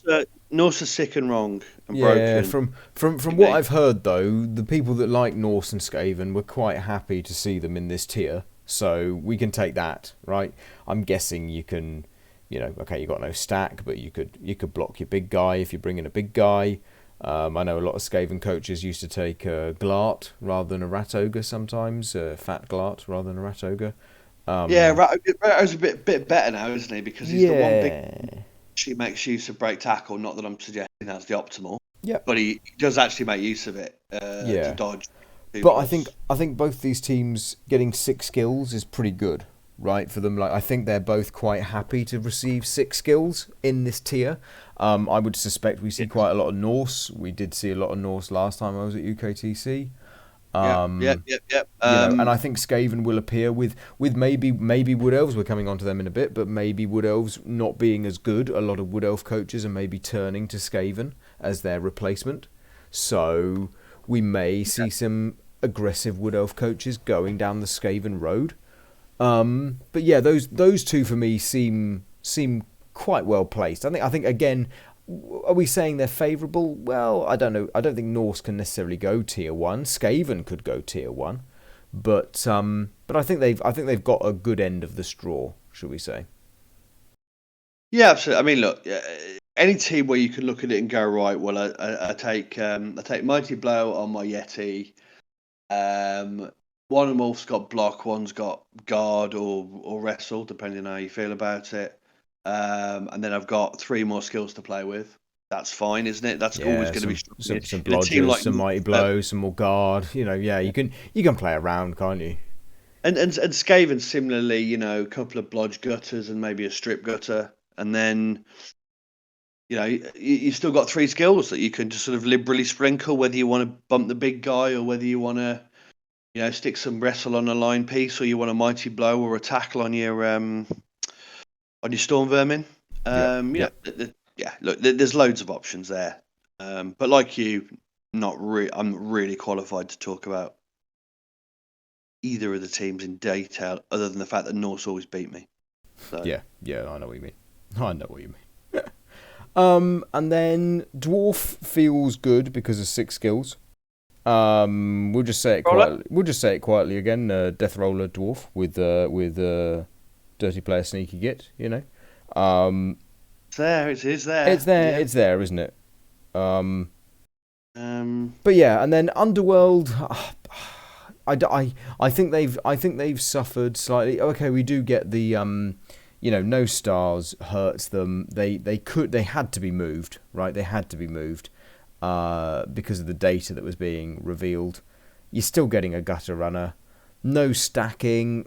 Norse are sick and wrong and broken. From what I've heard though, the people that like Norse and Skaven were quite happy to see them in this tier. So we can take that, right? I'm guessing you can, okay, you got no stack, but you could block your big guy if you bring in a big guy. I know a lot of Skaven coaches used to take Glart rather than a Rat Ogre sometimes, Fat Glart rather than a Rat Ogre. Rat Ogre's a bit better now, isn't he? Because he's the one big. She makes use of break tackle. Not that I'm suggesting that's the optimal. Yeah, but he does actually make use of it to dodge. But I think both these teams getting 6 skills is pretty good, right, for them. Like, I think they're both quite happy to receive 6 skills in this tier. I would suspect we see quite a lot of Norse. We did see a lot of Norse last time I was at UKTC. And I think Skaven will appear with maybe Wood Elves. We're coming on to them in a bit, but maybe Wood Elves not being as good. A lot of Wood Elf coaches are maybe turning to Skaven as their replacement. So we may see some aggressive Wood Elf coaches going down the Skaven road. But yeah, those two for me seem quite well placed. I think again, are we saying they're favourable? Well, I don't know. I don't think Norse can necessarily go tier 1. Skaven could go tier 1, but I think they've got a good end of the straw, should we say? Yeah, absolutely. I mean, look, any team where you can look at it and go, right, well, I take Mighty Blow on my Yeti. One of them's got block, one's got guard or wrestle, depending on how you feel about it. And then I've got 3 more skills to play with. That's fine, isn't it? That's always going to be some blodgers, some mighty blows, some more guard. You can play around, can't you? And Skaven similarly, a couple of blodge gutters and maybe a strip gutter, and then you've still got 3 skills that you can just sort of liberally sprinkle, whether you want to bump the big guy or whether you want to stick some wrestle on a line piece, or you want a mighty blow or a tackle on your storm vermin. Look, there's loads of options there. But like you, I'm not really qualified to talk about either of the teams in detail, other than the fact that Norse always beat me. So. Yeah, I know what you mean. And then Dwarf feels good because of 6 skills. We'll just say it quietly again. Death Roller Dwarf with Dirty Player Sneaky Git. It's there. It's there, isn't it? But yeah, and then Underworld. I think they've suffered slightly. Okay, we do get the no stars hurts them. They had to be moved, right? They had to be moved because of the data that was being revealed. You're still getting a gutter runner, no stacking.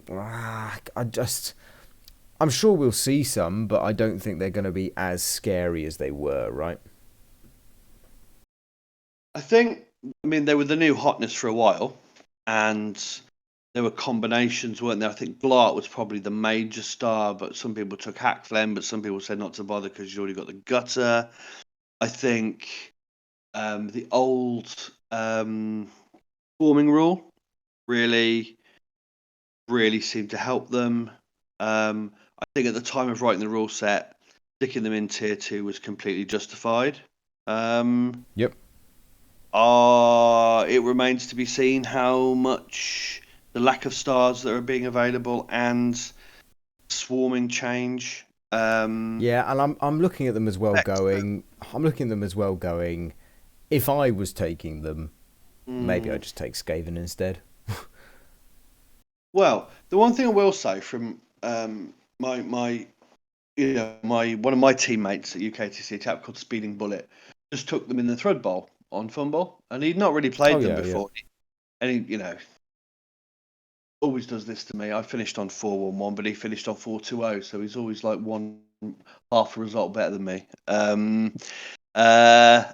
I'm sure we'll see some, but I don't think they're going to be as scary as they were, right? I mean, they were the new hotness for a while, and there were combinations, weren't there? I think Blart was probably the major star, but some people took Hackflem, but some people said not to bother because you already got the gutter. I think the old swarming rule really seemed to help them. I think at the time of writing the rule set, sticking them in tier 2 was completely justified. Yep. It remains to be seen how much the lack of stars that are being available and swarming change. Yeah, and I'm looking at them as well going. If I was taking them, maybe I'd just take Skaven instead. Well, the one thing I will say from one of my teammates at UKTC, a chap called Speeding Bullet, just took them in the Thread Bowl on Fumble, and he'd not really played them before. Yeah. and he, always does this to me. I finished on 4-1-1, but he finished on 4-2-0, so he's always like one half a result better than me. And I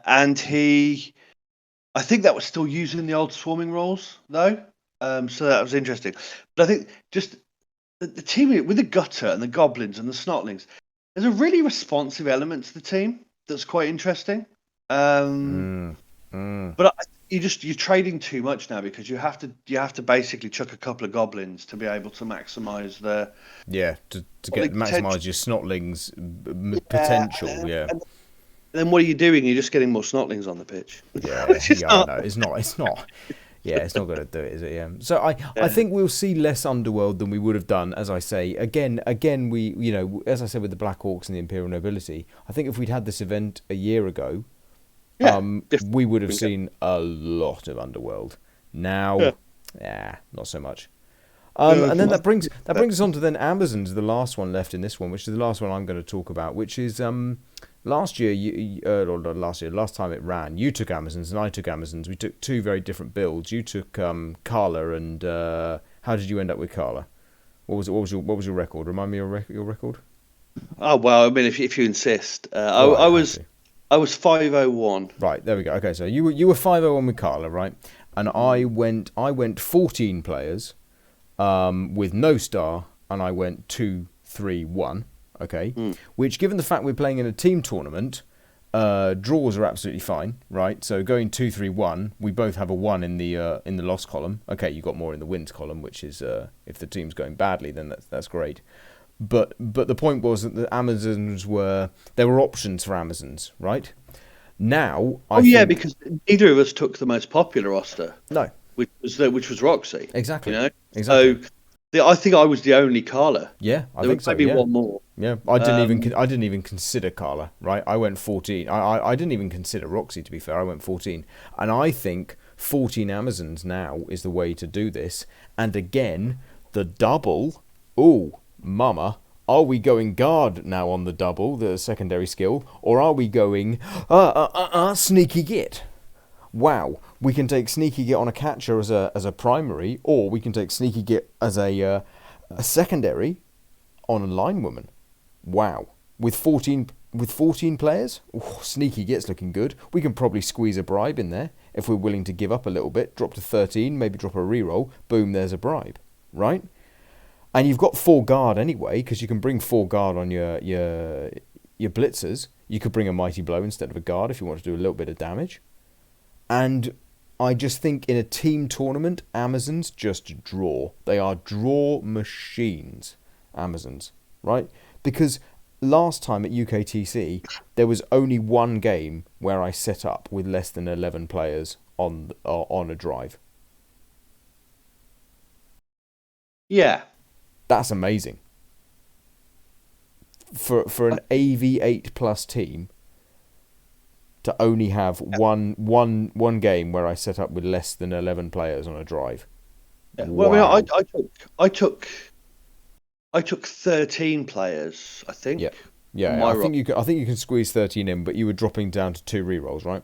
think that was still using the old swarming rules though, so that was interesting. But I think just the team with the gutter and the goblins and the snotlings, there's a really responsive element to the team that's quite interesting. But you're trading too much now because you have to basically chuck a couple of goblins to be able to maximise the to maximise your snotlings potential. And then what are you doing? You're just getting more snotlings on the pitch. Yeah, I know. It's not. Yeah, it's not going to do it, is it? Yeah. So I think we'll see less Underworld than we would have done, as I say. Again, we as I said with the Black Orcs and the Imperial Nobility, I think if we'd had this event a year ago, we would have seen a lot of Underworld. Now, not so much. And then that brings us on to then Amazons, the last one left in this one, which is the last one I'm going to talk about, which is last time it ran, you took Amazons and I took Amazons. We took two very different builds. You took Carla, and how did you end up with Carla? What was your record? Remind me your record. Oh well, I mean, if you insist, I was 501. Right, there we go. Okay, so you were 501 with Carla, right? And I went 14 players with no star, and I went 2-3-1. Okay, which, given the fact we're playing in a team tournament, draws are absolutely fine, right? So going 2-3-1, we both have a 1 in the loss column. Okay, you got more in the wins column, which is if the team's going badly, then that's great. But the point was that the Amazons were options for Amazons, right? Now, because neither of us took the most popular roster. No, which was Roxy. Exactly. So I think I was the only Carla. Yeah, I think so. Maybe one more. Yeah, I didn't even consider Carla. Right, I went 14. I didn't even consider Roxy, to be fair. I went 14, and I think 14 Amazons now is the way to do this. And again, the double. Oh, mama. Are we going guard now on the double, the secondary skill, or are we going sneaky git? Wow, we can take sneaky git on a catcher as a primary, or we can take sneaky git as a secondary on a linewoman. Wow, with 14 players, sneaky git's looking good. We can probably squeeze a bribe in there if we're willing to give up a little bit. Drop to 13, maybe drop a reroll. Boom, there's a bribe, right? And you've got 4 guard anyway, because you can bring 4 guard on your blitzers. You could bring a mighty blow instead of a guard if you want to do a little bit of damage. And I just think in a team tournament, Amazons just draw. They are draw machines, Amazons, right? Because last time at UKTC, there was only one game where I set up with less than 11 players on a drive. Yeah. That's amazing. For an AV8 plus team to only have one game where I set up with less than 11 players on a drive. Yeah. Well, wow. I took 13 players, I think. Yeah. I think you can squeeze 13 in, but you were dropping down to 2 rerolls, right?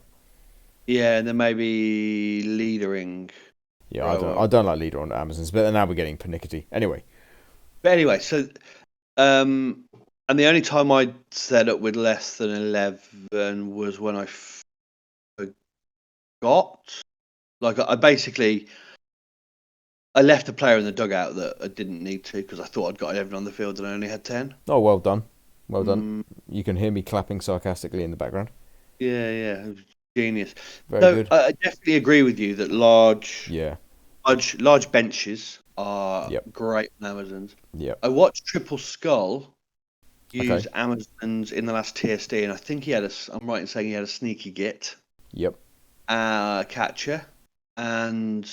Yeah, and then maybe leadering. Yeah, I don't like leader on Amazons, but now we're getting pernickety. Anyway, so and the only time I set up with less than 11 was when I forgot. Like I left a player in the dugout that I didn't need to because I thought I'd got 11 on the field and I only had 10. Oh, well done. Well done. You can hear me clapping sarcastically in the background. Yeah. Genius. Very good. I definitely agree with you that large benches are great on Amazons. Yeah. I watched Triple Skull use Amazons in the last TSD, and I think I'm right in saying he had a sneaky git. Yep. Catcher, and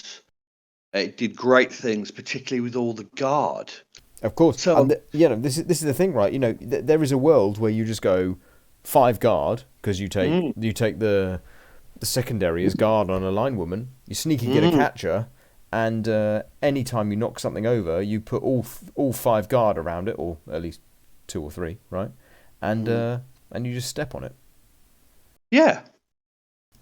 it did great things, particularly with all the guard. Of course. So, this is the thing, right? There is a world where you just go 5 guard because you take the secondary as guard on a linewoman. You sneaky get a catcher, and anytime you knock something over, you put all 5 guard around it, or at least 2 or 3, right? And you just step on it. Yeah.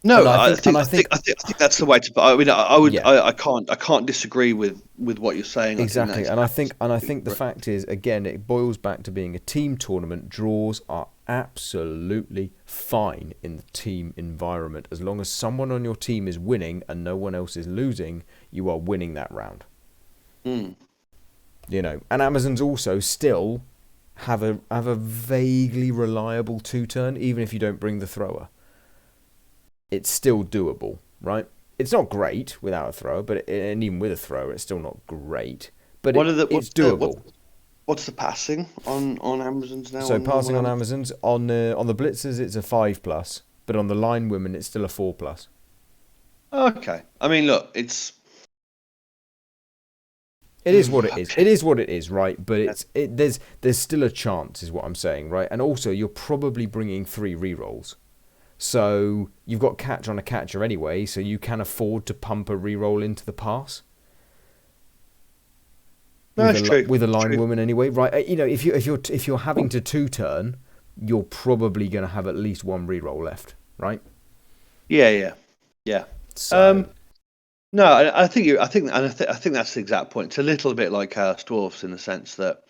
No, And I think I think that's the way to. I mean, I would. yeah, I can't disagree with what you're saying. exactly. And I think the right. fact is, again, it boils back to being a team tournament. Draws are absolutely fine in the team environment as long as someone on your team is winning and no one else is losing. You are winning that round. Mm. And Amazons also still have a vaguely reliable 2-turn, even if you don't bring the thrower. It's still doable, right? It's not great without a thrower, and even with a thrower, it's still not great. But it's doable. What's the passing on Amazons now? So On passing normal on Amazons? Amazons on the blitzers, it's a 5+, but on the line women, it's still a 4+. Okay. I mean, look, it's. It is what it is. It is what it is, right? But there's still a chance, is what I'm saying, right? And also, you're probably bringing 3 rerolls. So you've got catch on a catcher anyway, so you can afford to pump a reroll into the pass. No, it's true. With a line woman anyway, right? If you're having to 2-turn, you're probably going to have at least 1 reroll left, right? Yeah. So no, I think that's the exact point. It's a little bit like Chaos Dwarfs in the sense that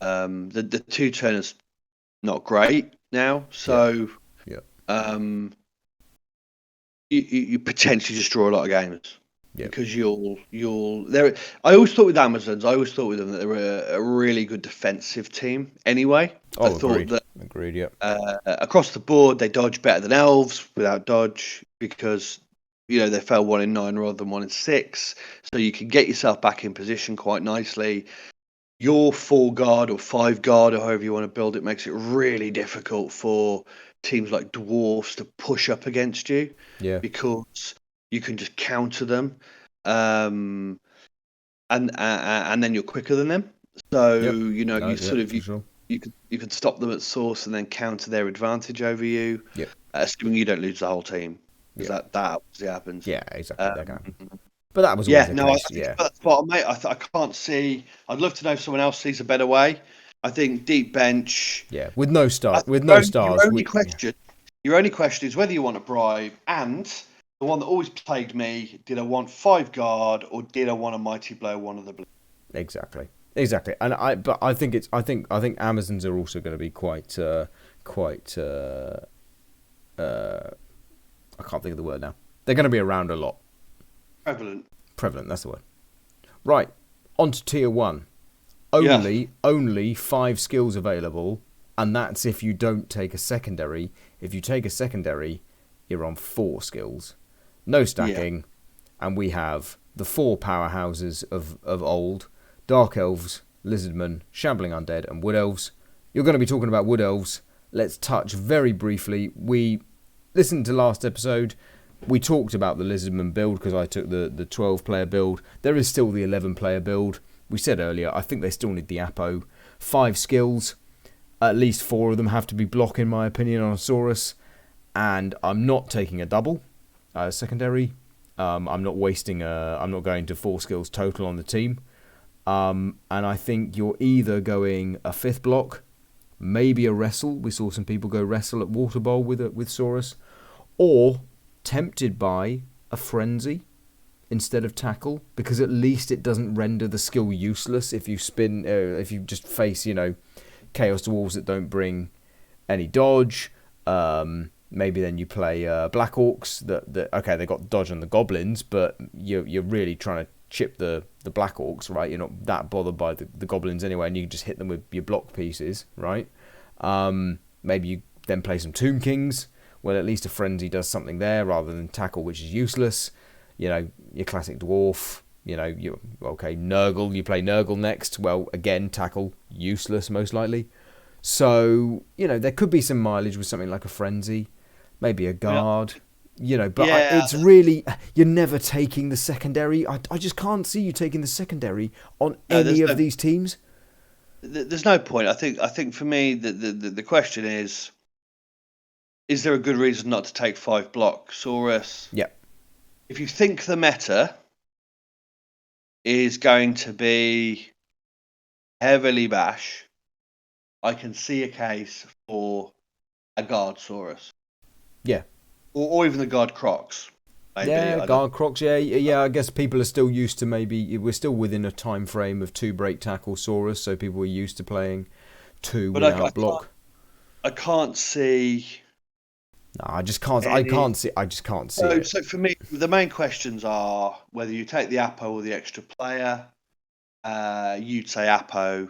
the 2-turn is not great now, so yeah. You potentially just draw a lot of games. Yeah. Because you'll there. I always thought with Amazons, I always thought with them that they were a really good defensive team. Anyway, I thought that agreed. Yeah. across the board they dodge better than elves without dodge because they fell 1 in 9 rather than 1 in 6, so you can get yourself back in position quite nicely. Your 4 guard or 5 guard or however you want to build it makes it really difficult for teams like dwarfs to push up against you. Yeah. Because you can just counter them, and then you're quicker than them. So you can stop them at source and then counter their advantage over you. Yeah. Assuming you don't lose the whole team, because that obviously happens. Yeah, exactly. That can happen. But that was always the case. That's what, mate. I can't see. I'd love to know if someone else sees a better way. I think deep bench. Yeah, with no stars. Your only question is whether you want a bribe, and the one that always plagued me: did I want 5 guard or did I want a mighty blow one of the blue? Exactly. And I think Amazons are also going to be quite I can't think of the word now. They're going to be around a lot. Prevalent, that's the word. Right, on to tier 1. Only 5 skills available, and that's if you don't take a secondary. If you take a secondary, you're on 4 skills. No stacking, and we have the 4 powerhouses of old: Dark Elves, Lizardmen, Shambling Undead, and Wood Elves. You're going to be talking about Wood Elves. Let's touch very briefly. We listened to last episode. We talked about the Lizardman build because I took the 12-player build. There is still the 11-player build. We said earlier, I think they still need the Apo. 5 skills. At least 4 of them have to be block, in my opinion, on a Saurus. And I'm not taking a double secondary. I'm not going to 4 skills total on the team. And I think you're either going a 5th block, maybe a wrestle. We saw some people go wrestle at Water Bowl with Saurus. Or tempted by a frenzy instead of tackle, because at least it doesn't render the skill useless if you just face Chaos Dwarves that don't bring any dodge. Maybe then you play Black Orcs that okay, they got dodge on the goblins, but you're really trying to chip the Black Orcs, right? You're not that bothered by the goblins anyway, and you can just hit them with your block pieces, right? Maybe you then play some Tomb Kings. Well, at least a frenzy does something there rather than tackle, which is useless. Your classic dwarf. Nurgle. You play Nurgle next. Well, again, tackle, useless most likely. So there could be some mileage with something like a frenzy, maybe a guard. It's really, you're never taking the secondary. I just can't see you taking the secondary on any of these teams. There's no point. I think for me the question is there a good reason not to take 5 block Saurus? Yeah. If you think the meta is going to be heavily bash, I can see a case for a guard Saurus. Yeah. or even the guard Crocs. Maybe. Yeah, guard crocs. Yeah. I guess people are still used to we're still within a time frame of 2 break tackle Saurus, so people are used to playing 2 But without block. I can't see. No, I just can't. Any... I just can't see it. So for me, the main questions are whether you take the Apo or the extra player. You'd say Apo.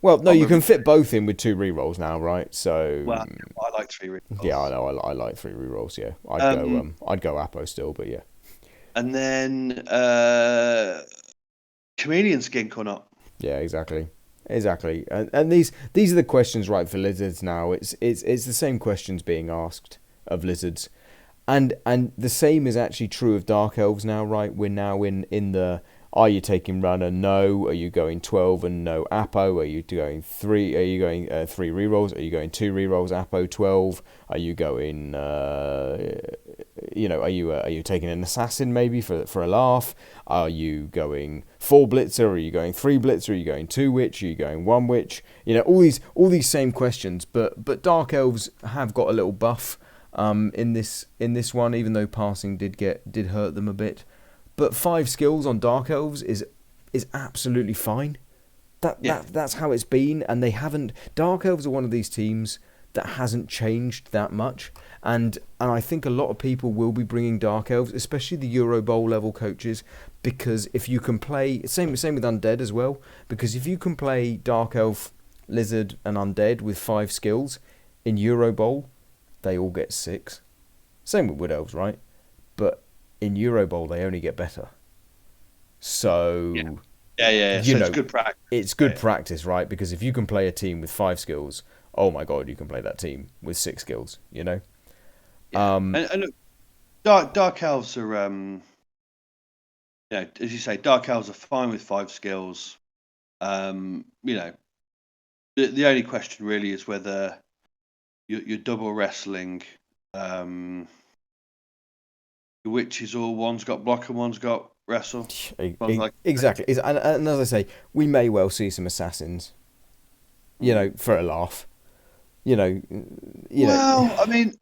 Well, no, you can fit both in with 2 rerolls now, right? So. Well, I like 3 rerolls. Yeah, I know. I like 3 rerolls. Yeah, I'd go Apo still, but yeah. And then chameleon skink or not? Yeah, exactly. And these are the questions, right, for lizards now. It's the same questions being asked of lizards, and the same is actually true of dark elves now, right? We're now in the, are you taking runner? No. Are you going 12 and no Apo? Are you going 3? Are you going 3 rerolls? Are you going 2 rerolls Apo 12? Are you going are you taking an assassin maybe for a laugh? Are you going 4 blitzer? Are you going 3 blitzer? Are you going 2 witch? Are you going 1 witch? All these same questions, but dark elves have got a little buff in this one, even though passing did hurt them a bit. But 5 skills on dark elves is absolutely fine. That's how it's been, and they haven't. Dark elves are one of these teams that hasn't changed that much, and I think a lot of people will be bringing dark elves, especially the Euro Bowl level coaches, because if you can play same with undead as well, because if you can play dark elf, lizard, and undead with 5 skills in Euro Bowl, they all get 6. Same with wood elves, right? But in Euro Bowl, they only get better. So yeah. So it's good practice. It's good practice, right? Because if you can play a team with 5 skills, oh my god, you can play that team with 6 skills. Yeah. And look, dark elves are as you say, dark elves are fine with 5 skills. The only question really is whether you're double wrestling. Which is all, one's got block and one's got wrestle. Exactly. And as I say, we may well see some assassins, for a laugh. Well, I mean,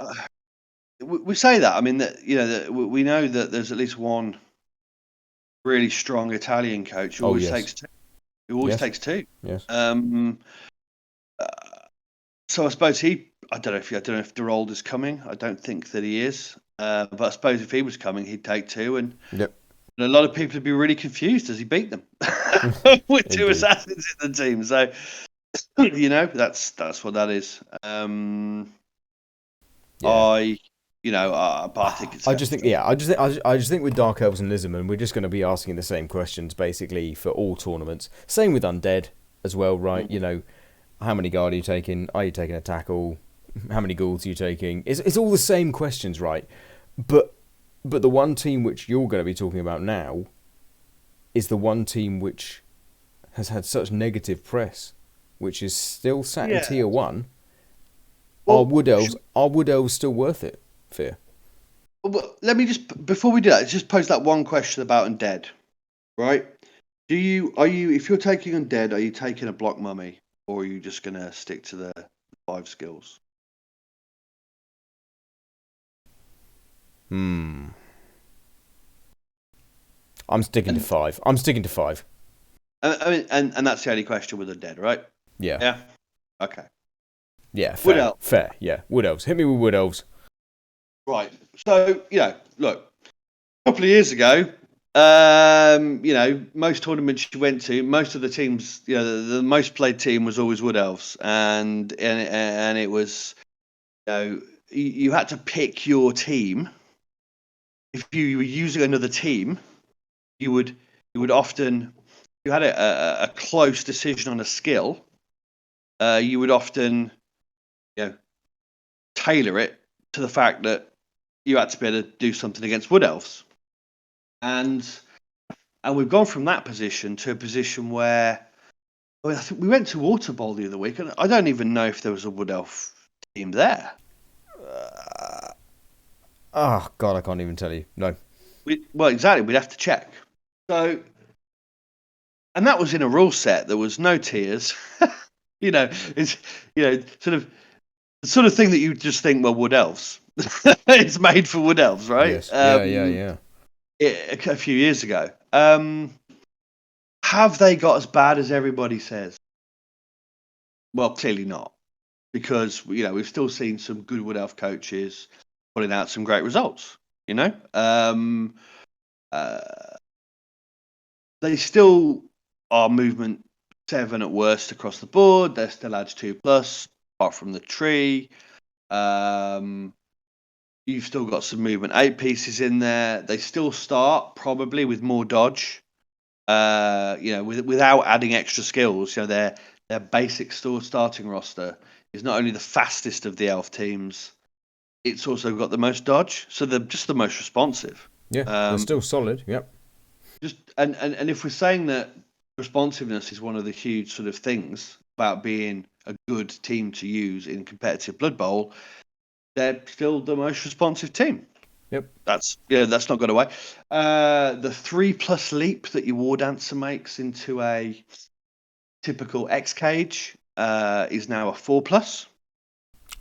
we say that. I mean, that we know that there's at least one really strong Italian coach who always takes 2. Who always takes 2. Yes. So I suppose I don't know if Derold is coming. I don't think that he is. But I suppose if he was coming, he'd take 2, and a lot of people would be really confused as he beat them with 2 assassins in the team. So that's what that is. I think it's. I just think with dark elves and lizardmen, we're just going to be asking the same questions basically for all tournaments. Same with undead as well, right? How many guard are you taking? Are you taking a tackle? How many ghouls are you taking? It's all the same questions, right? But the one team which you're going to be talking about now is the one team which has had such negative press, which is still sat in tier 1. Well, are wood elves still worth it, Fear? Well, let me just, before we do that, just pose that one question about undead, right? If you're taking undead, are you taking a block mummy, or are you just going to stick to the 5 skills? I'm sticking to 5. I mean, and that's the only question with undead, right? Yeah. Yeah. Okay. Yeah. Fair. Fair. Yeah. Wood elves. Hit me with wood elves. Right. So look, a couple of years ago, most tournaments you went to, most of the teams, the most played team was always wood elves, and it was, you had to pick your team. If you were using another team, you would often, if you had a close decision on a skill, you would often, tailor it to the fact that you had to be able to do something against wood elves, and we've gone from that position to a position where, I think we went to Water Bowl the other week, and I don't even know if there was a wood elf team there. Oh God, I can't even tell you. No. Well, exactly. We'd have to check. So, and that was in a rule set. There was no tiers. It's sort of the sort of thing that you just think, well, wood elves. it's made for wood elves, right? Yes. Yeah. A few years ago. Have they got as bad as everybody says? Well, clearly not, because we've still seen some good wood elf coaches putting out some great results. They still are movement 7 at worst across the board. They're still edge 2+, apart from the tree. You've still got some movement 8 pieces in there. They still start probably with more dodge. Without adding extra skills. Their basic starting roster is not only the fastest of the elf teams, it's also got the most dodge. So they're just the most responsive. Yeah, they're still solid. Yep. And if we're saying that responsiveness is one of the huge sort of things about being a good team to use in competitive Blood Bowl, they're still the most responsive team. Yep. That's not gone away. The 3+ leap that your War Dancer makes into a typical X cage is now a 4+.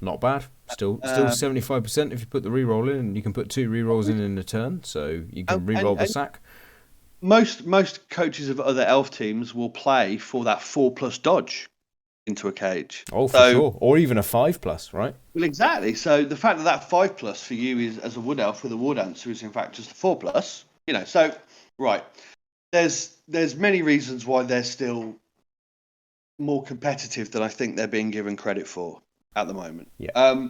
Not bad. Still 75% if you put the reroll in, and you can put 2 rerolls in a turn, so you can reroll the sack. Most coaches of other elf teams will play for that 4+ dodge into a cage. Oh, for sure. Or even a 5+, right? Well, exactly. So the fact that 5+ for you is, as a wood elf with a War Dancer, is in fact just a 4+. So right. There's many reasons why they're still more competitive than I think they're being given credit for at the moment. Yeah.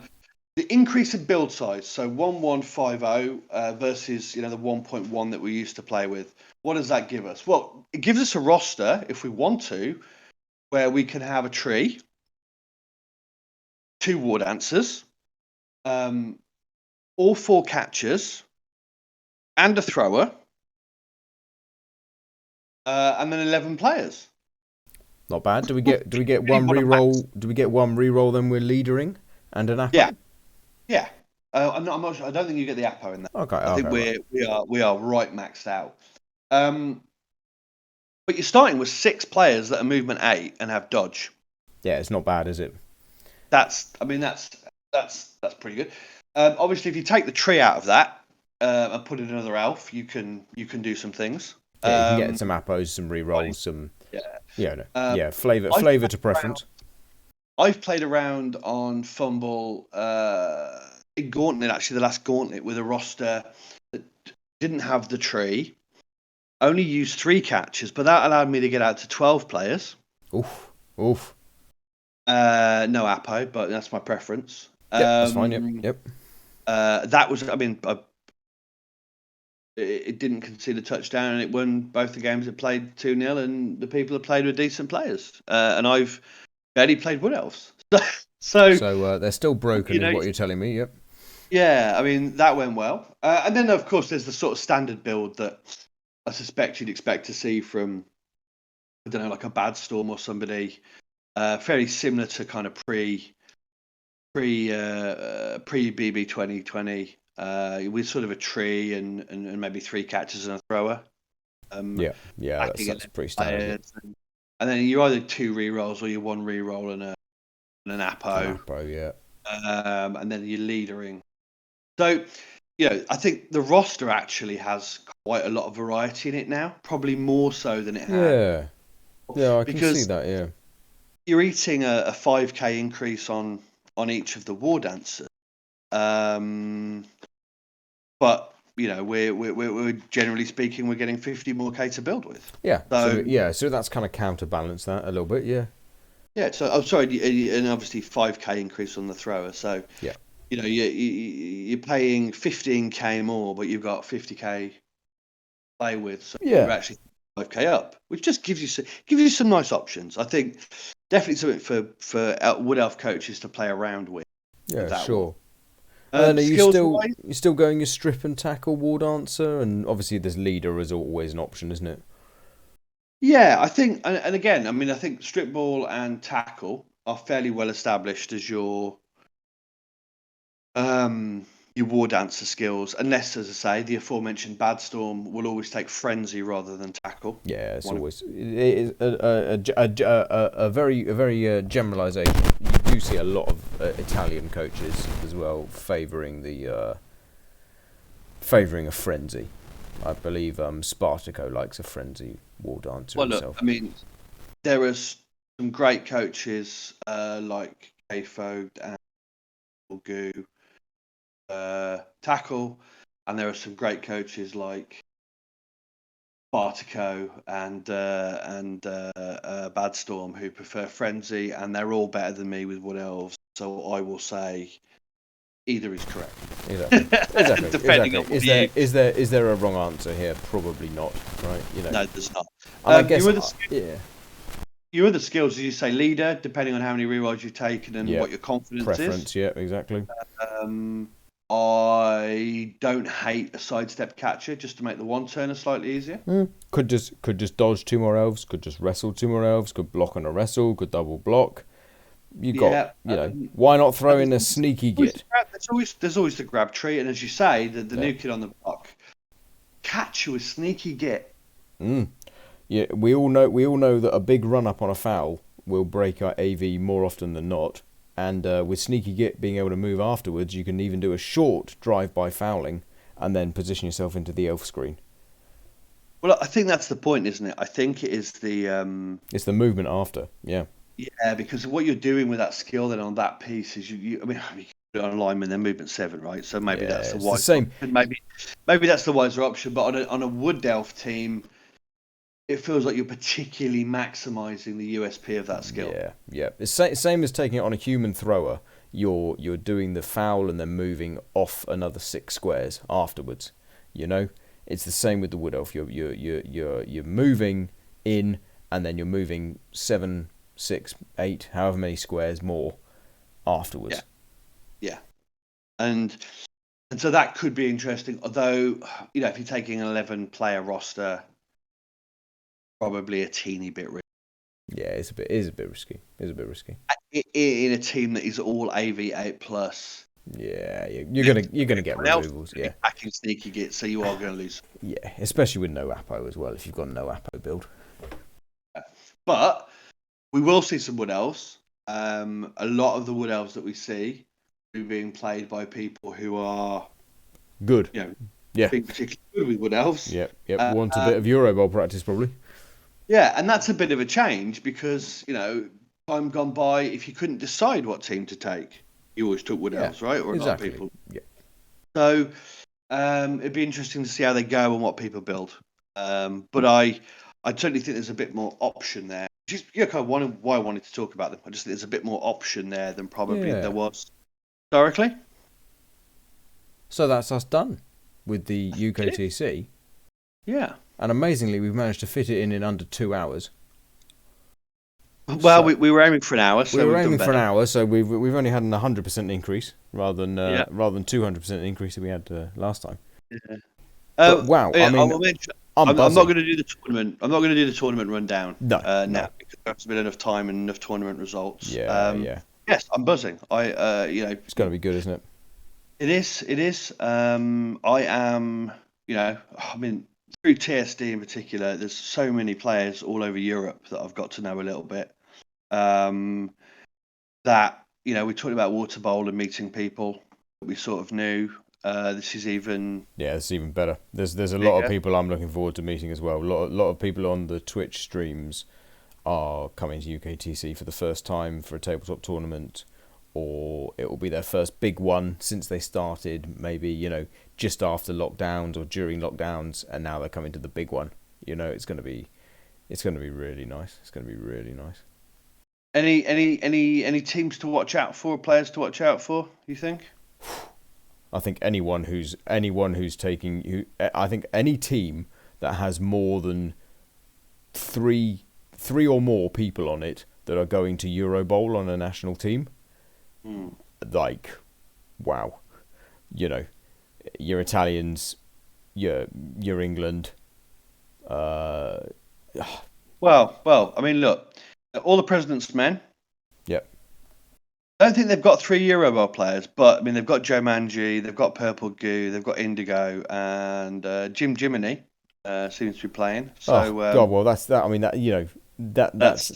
The increase in build size, so 1150 versus the 1.1 that we used to play with. What does that give us? Well, it gives us a roster, if we want to, where we can have a tree, 2 War Dancers, all 4 catchers, and a thrower, and then 11 players. Not bad. Do we get one reroll? Do we get one reroll? Then we're leadering and an Apo. Yeah. I'm not sure. I don't think you get the Apo in that. Okay. I think we are right maxed out. But you're starting with 6 players that are movement 8 and have dodge. Yeah, it's not bad, is it? That's pretty good. Obviously, if you take the tree out of that and put in another elf, you can do some things. Yeah, you can get some Apos, some rerolls, some flavor to preference. I've played around on Fumble in Gauntlet, actually the last Gauntlet, with a roster that didn't have the tree, only used 3 catchers, but that allowed me to get out to 12 players. Oof. No Apo, but that's my preference. That's fine. Yep. That was, it didn't concede a touchdown, and it won both the games. It played 2-0, and the people that played were decent players. And I've barely played Wood Elves. So they're still broken, is what you're telling me. Yep. Yeah, that went well. And then, of course, there's the sort of standard build that I suspect you'd expect to see from, I don't know, like a Bad Storm or somebody, fairly similar to kind of pre BB 2020, with sort of a tree and maybe 3 catchers and a thrower. That's pretty standard. And then you're either 2 rerolls or you're 1 reroll and an Apo. An Apo, yeah. And then you're leadering. So, I think the roster actually has quite a lot of variety in it now, probably more so than it had. Yeah, I can see that, yeah. You're eating a 5k increase on each of the War Dancers. But, we're generally speaking, we're getting 50 more K to build with. Yeah, so that's kind of counterbalance that a little bit, yeah. Yeah, so, I'm sorry, and obviously 5k increase on the thrower, so... Yeah. You're paying 15k more, but you've got 50k play with, so you're actually 5k up, which just gives you some nice options. I think definitely something for Wood Elf coaches to play around with. Yeah, sure. And are you still going your strip and tackle War Dancer, and obviously there's leader is always an option, isn't it? Yeah, I think, and again, I think strip ball and tackle are fairly well established as your your war dancer skills, unless, as I say, the aforementioned Bad Storm will always take frenzy rather than tackle. Yeah, it is a very generalisation. You do see a lot of Italian coaches as well favouring a frenzy. I believe Spartaco likes a frenzy war dancer himself. Look, I mean, there are some great coaches like K-Fogg and Goo tackle, and there are some great coaches like Spartaco and Bad Storm who prefer frenzy, and they're all better than me with wood elves. So I will say either is correct. Exactly. Depending on what is there a wrong answer here? Probably not. Right? No, there's not. And I guess your other skills, as you say, leader, depending on how many rerolls you've taken and what your confidence preference. Yeah, exactly. I don't hate a sidestep catcher just to make the one turner slightly easier. Could just dodge 2 more elves. Could just wrestle 2 more elves. Could block on a wrestle. Could double block. Why not throw in a sneaky git? There's always the grab tree, and as you say, the new kid on the block, catch you a sneaky git. Yeah, we all know that a big run up on a foul will break our AV more often than not, and with sneaky git being able to move afterwards, you can even do a short drive by fouling and then position yourself into the elf screen. Well, I think that's the point, isn't it? I think it is the it's the movement after, yeah. Yeah, because what you're doing with that skill then on that piece is you put it on lineman, then movement 7, right? So maybe that's the wiser option. Maybe that's the wiser option. But on a wood elf team, it feels like you're particularly maximising the USP of that skill. Yeah. It's same as taking it on a human thrower. You're doing the foul and then moving off another 6 squares afterwards. You know, it's the same with the wood elf. You're moving in and then you're moving 7, 6, 8, however many squares more afterwards. Yeah. And so that could be interesting. Although, if you're taking an 11-player roster, probably a teeny bit risky. Yeah, it is a bit risky. In a team that is all AV 8+. Yeah, you're gonna get removals. Yeah, packing sneaky git, so you are going to lose. Yeah, especially with no Apo as well. If you've got no Apo build, but we will see some wood elves. A lot of the wood elves that we see are being played by people who are good. Being particularly good with wood elves. Yep. Want a bit of Eurobowl practice probably. Yeah, and that's a bit of a change because time gone by, if you couldn't decide what team to take, you always took wood elves, right? Or exactly. A lot of people. Yeah. So it'd be interesting to see how they go and what people build. But I certainly think there's a bit more option there. Just kind of why I wanted to talk about them. I just think there's a bit more option there than probably there was historically. So that's us done with the UKTC. Yeah. And amazingly, we've managed to fit it in under 2 hours. Well, we were aiming for an hour. So we were aiming for an hour, so we've only had an 100% increase rather than 200% increase that we had last time. Yeah. But, wow! Yeah, I mean, I'm not going to do the tournament. I'm not going to do the tournament rundown. No. Because there's been enough time and enough tournament results. Yeah. Yes, I'm buzzing. It's going to be good, isn't it? It is. I am. Through TSD in particular, there's so many players all over Europe that I've got to know a little bit. That we talked about Water Bowl and meeting people that we sort of knew. This is even. Yeah, it's even better. There's a lot of people I'm looking forward to meeting as well. A lot of people on the Twitch streams are coming to UKTC for the first time for a tabletop tournament, or it will be their first big one since they started. Maybe just after lockdowns or during lockdowns, and now they're coming to the big one. It's going to be really nice. It's going to be really nice. Any teams to watch out for? Players to watch out for? You think? I think anyone who's taking I think any team that has more than three or more people on it that are going to Eurobowl on a national team, like, wow, your Italians, your England. Well, I mean, look, all the President's Men. Yep. I don't think they've got 3 Euroball players, but I mean they've got Joe Manji, they've got Purple Goo, they've got Indigo, and Jim Jiminy seems to be playing. So God, well that's that. I mean that's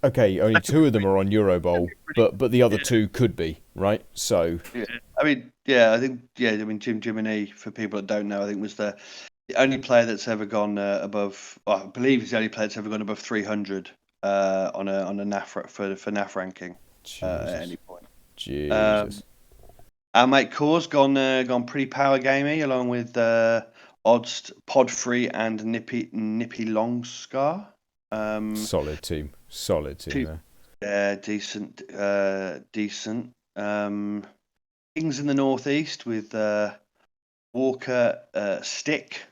okay. Only 2 of them are on Eurobowl, but the other 2 could be, right? So I mean Jim Jiminy, for people that don't know, I think was the only player that's ever gone above. Well, I believe he's the only player that's ever gone above 300 on a NAF for NAF ranking at any point. Jesus. Our mate Core's gone pretty power gamey, along with Odds, Podfree, and Nippy Longscar. Solid team there. Yeah, decent. Kings in the northeast with Walker, Stick,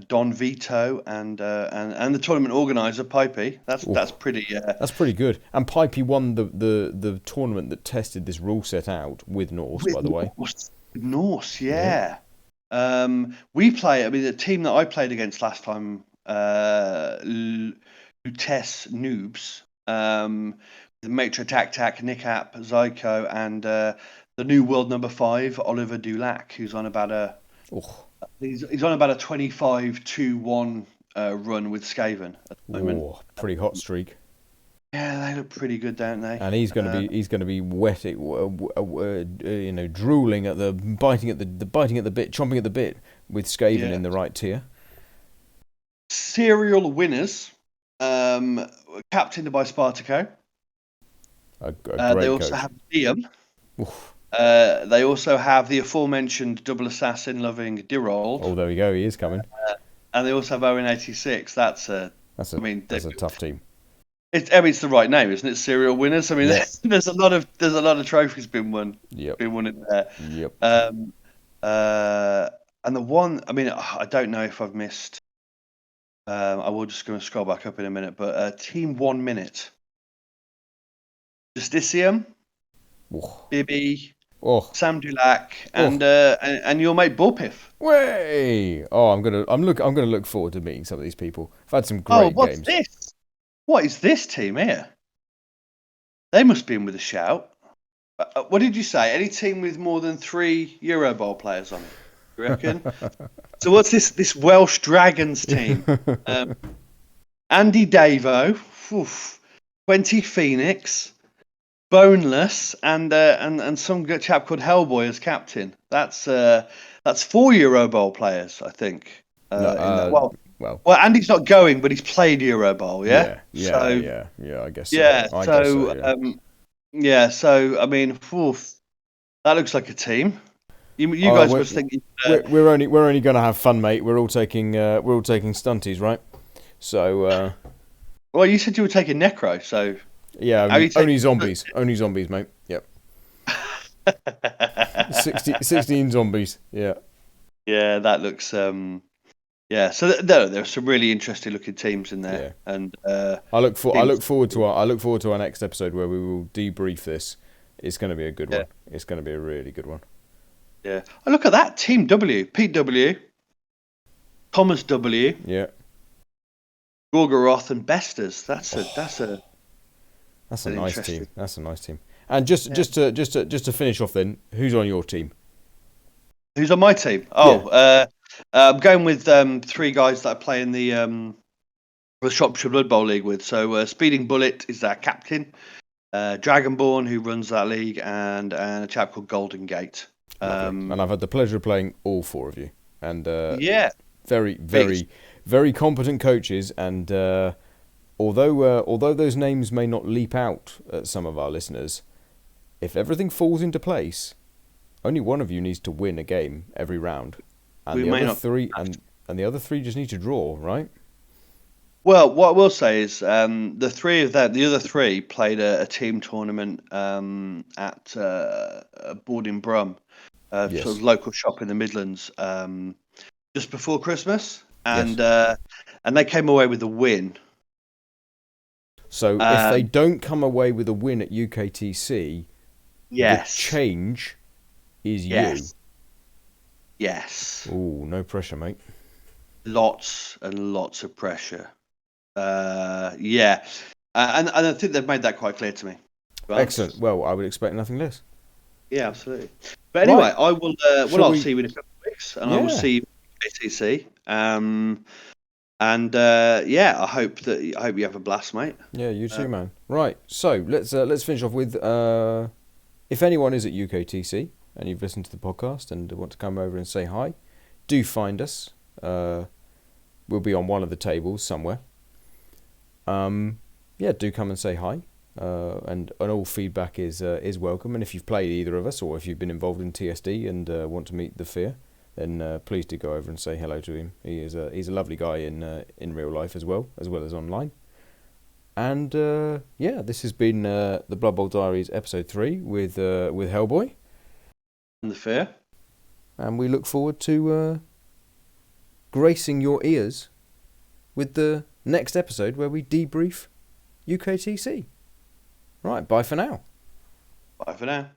Don Vito, and the tournament organizer Pipey. That's pretty. That's pretty good. And Pipey won the tournament that tested this rule set out with Norse, by the way. Norse, yeah. We play. I mean, the team that I played against last time, Lutes Noobs, the Matra Tac, Nick App, Zyko, and the new world number 5, Oliver Dulac, who's on about a. He's on about a 25-2-1 run with Skaven at the moment. Pretty hot streak. Yeah, they look pretty good, don't they? And he's going to be wet, drooling at the biting at the bit, chomping at the bit with Skaven in the right tier. Serial winners, captained by Spartaco. A great they also coach. have Liam. They also have the aforementioned double assassin loving Dirold. Oh, there we go. He is coming. And they also have Owen 86. That's a tough team. It's the right name, isn't it? Serial winners. I mean, there's a lot of trophies been won. Yep. Been won in there. Yep. And the one, I mean, I don't know if I've missed. I will just go and scroll back up in a minute. But team 1 minute. Justicium, Bibby, Sam Dulac, and your mate Bullpiff. Way! Oh, I'm gonna look forward to meeting some of these people. I've had some great games. What's this? What is this team here? They must be in with a shout. What did you say? Any team with more than 3 Euroball players on it? You reckon? So what's this Welsh Dragons team? Andy Davo, 20 Phoenix, Boneless, and some good chap called Hellboy as captain. That's 4 Euroball players, I think. Well, Andy's not going, but he's played Euroball, yeah. I guess. Yeah, so I mean, that looks like a team. You guys must think we're only going to have fun, mate. We're all taking stunties, right? So. Well, you said you were taking Necro, so. Yeah, only zombies, mate. Yep. 16 zombies. Yeah. Yeah, that looks. Yeah, so there's some really interesting looking teams in there, and I look forward to our next episode where we will debrief this. It's going to be a good one. It's going to be a really good one. Yeah. Oh, look at that Team W, Pete W, Thomas W, Gorgoroth and Besters. That's a nice team. That's a nice team. And just to finish off, then, who's on your team? Who's on my team? I'm going with 3 guys that I play in the Shropshire Blood Bowl League with. So Speeding Bullet is our captain, Dragonborn, who runs that league, and a chap called Golden Gate. And I've had the pleasure of playing all 4 of you. And very, very, very competent coaches. And although those names may not leap out at some of our listeners, if everything falls into place, only one of you needs to win a game every round. And the other 3 just need to draw, right? Well, what I will say is the other 3 played a team tournament at Boarding Brum, sort of local shop in the Midlands, just before Christmas, and they came away with a win. So if they don't come away with a win at UKTC, the change is you. Yes. Ooh, no pressure, mate. Lots and lots of pressure. And I think they've made that quite clear to me. Excellent. Well, I would expect nothing less. Yeah, absolutely. But anyway, right. I will. I'll see you in a couple of weeks, and I will see you at UKTC. I hope you have a blast, mate. Yeah, you too, man. Right. So let's finish off with if anyone is at UKTC and you've listened to the podcast and want to come over and say hi, do find us. We'll be on one of the tables somewhere. Do come and say hi. And all feedback is welcome. And if you've played either of us, or if you've been involved in TSD and want to meet the Fear, then please do go over and say hello to him. He's a lovely guy in real life as well as online. And this has been the Blood Bowl Diaries episode 3 with Hellboy and the Fear. And we look forward to gracing your ears with the next episode where we debrief UKTC. Right, bye for now. Bye for now.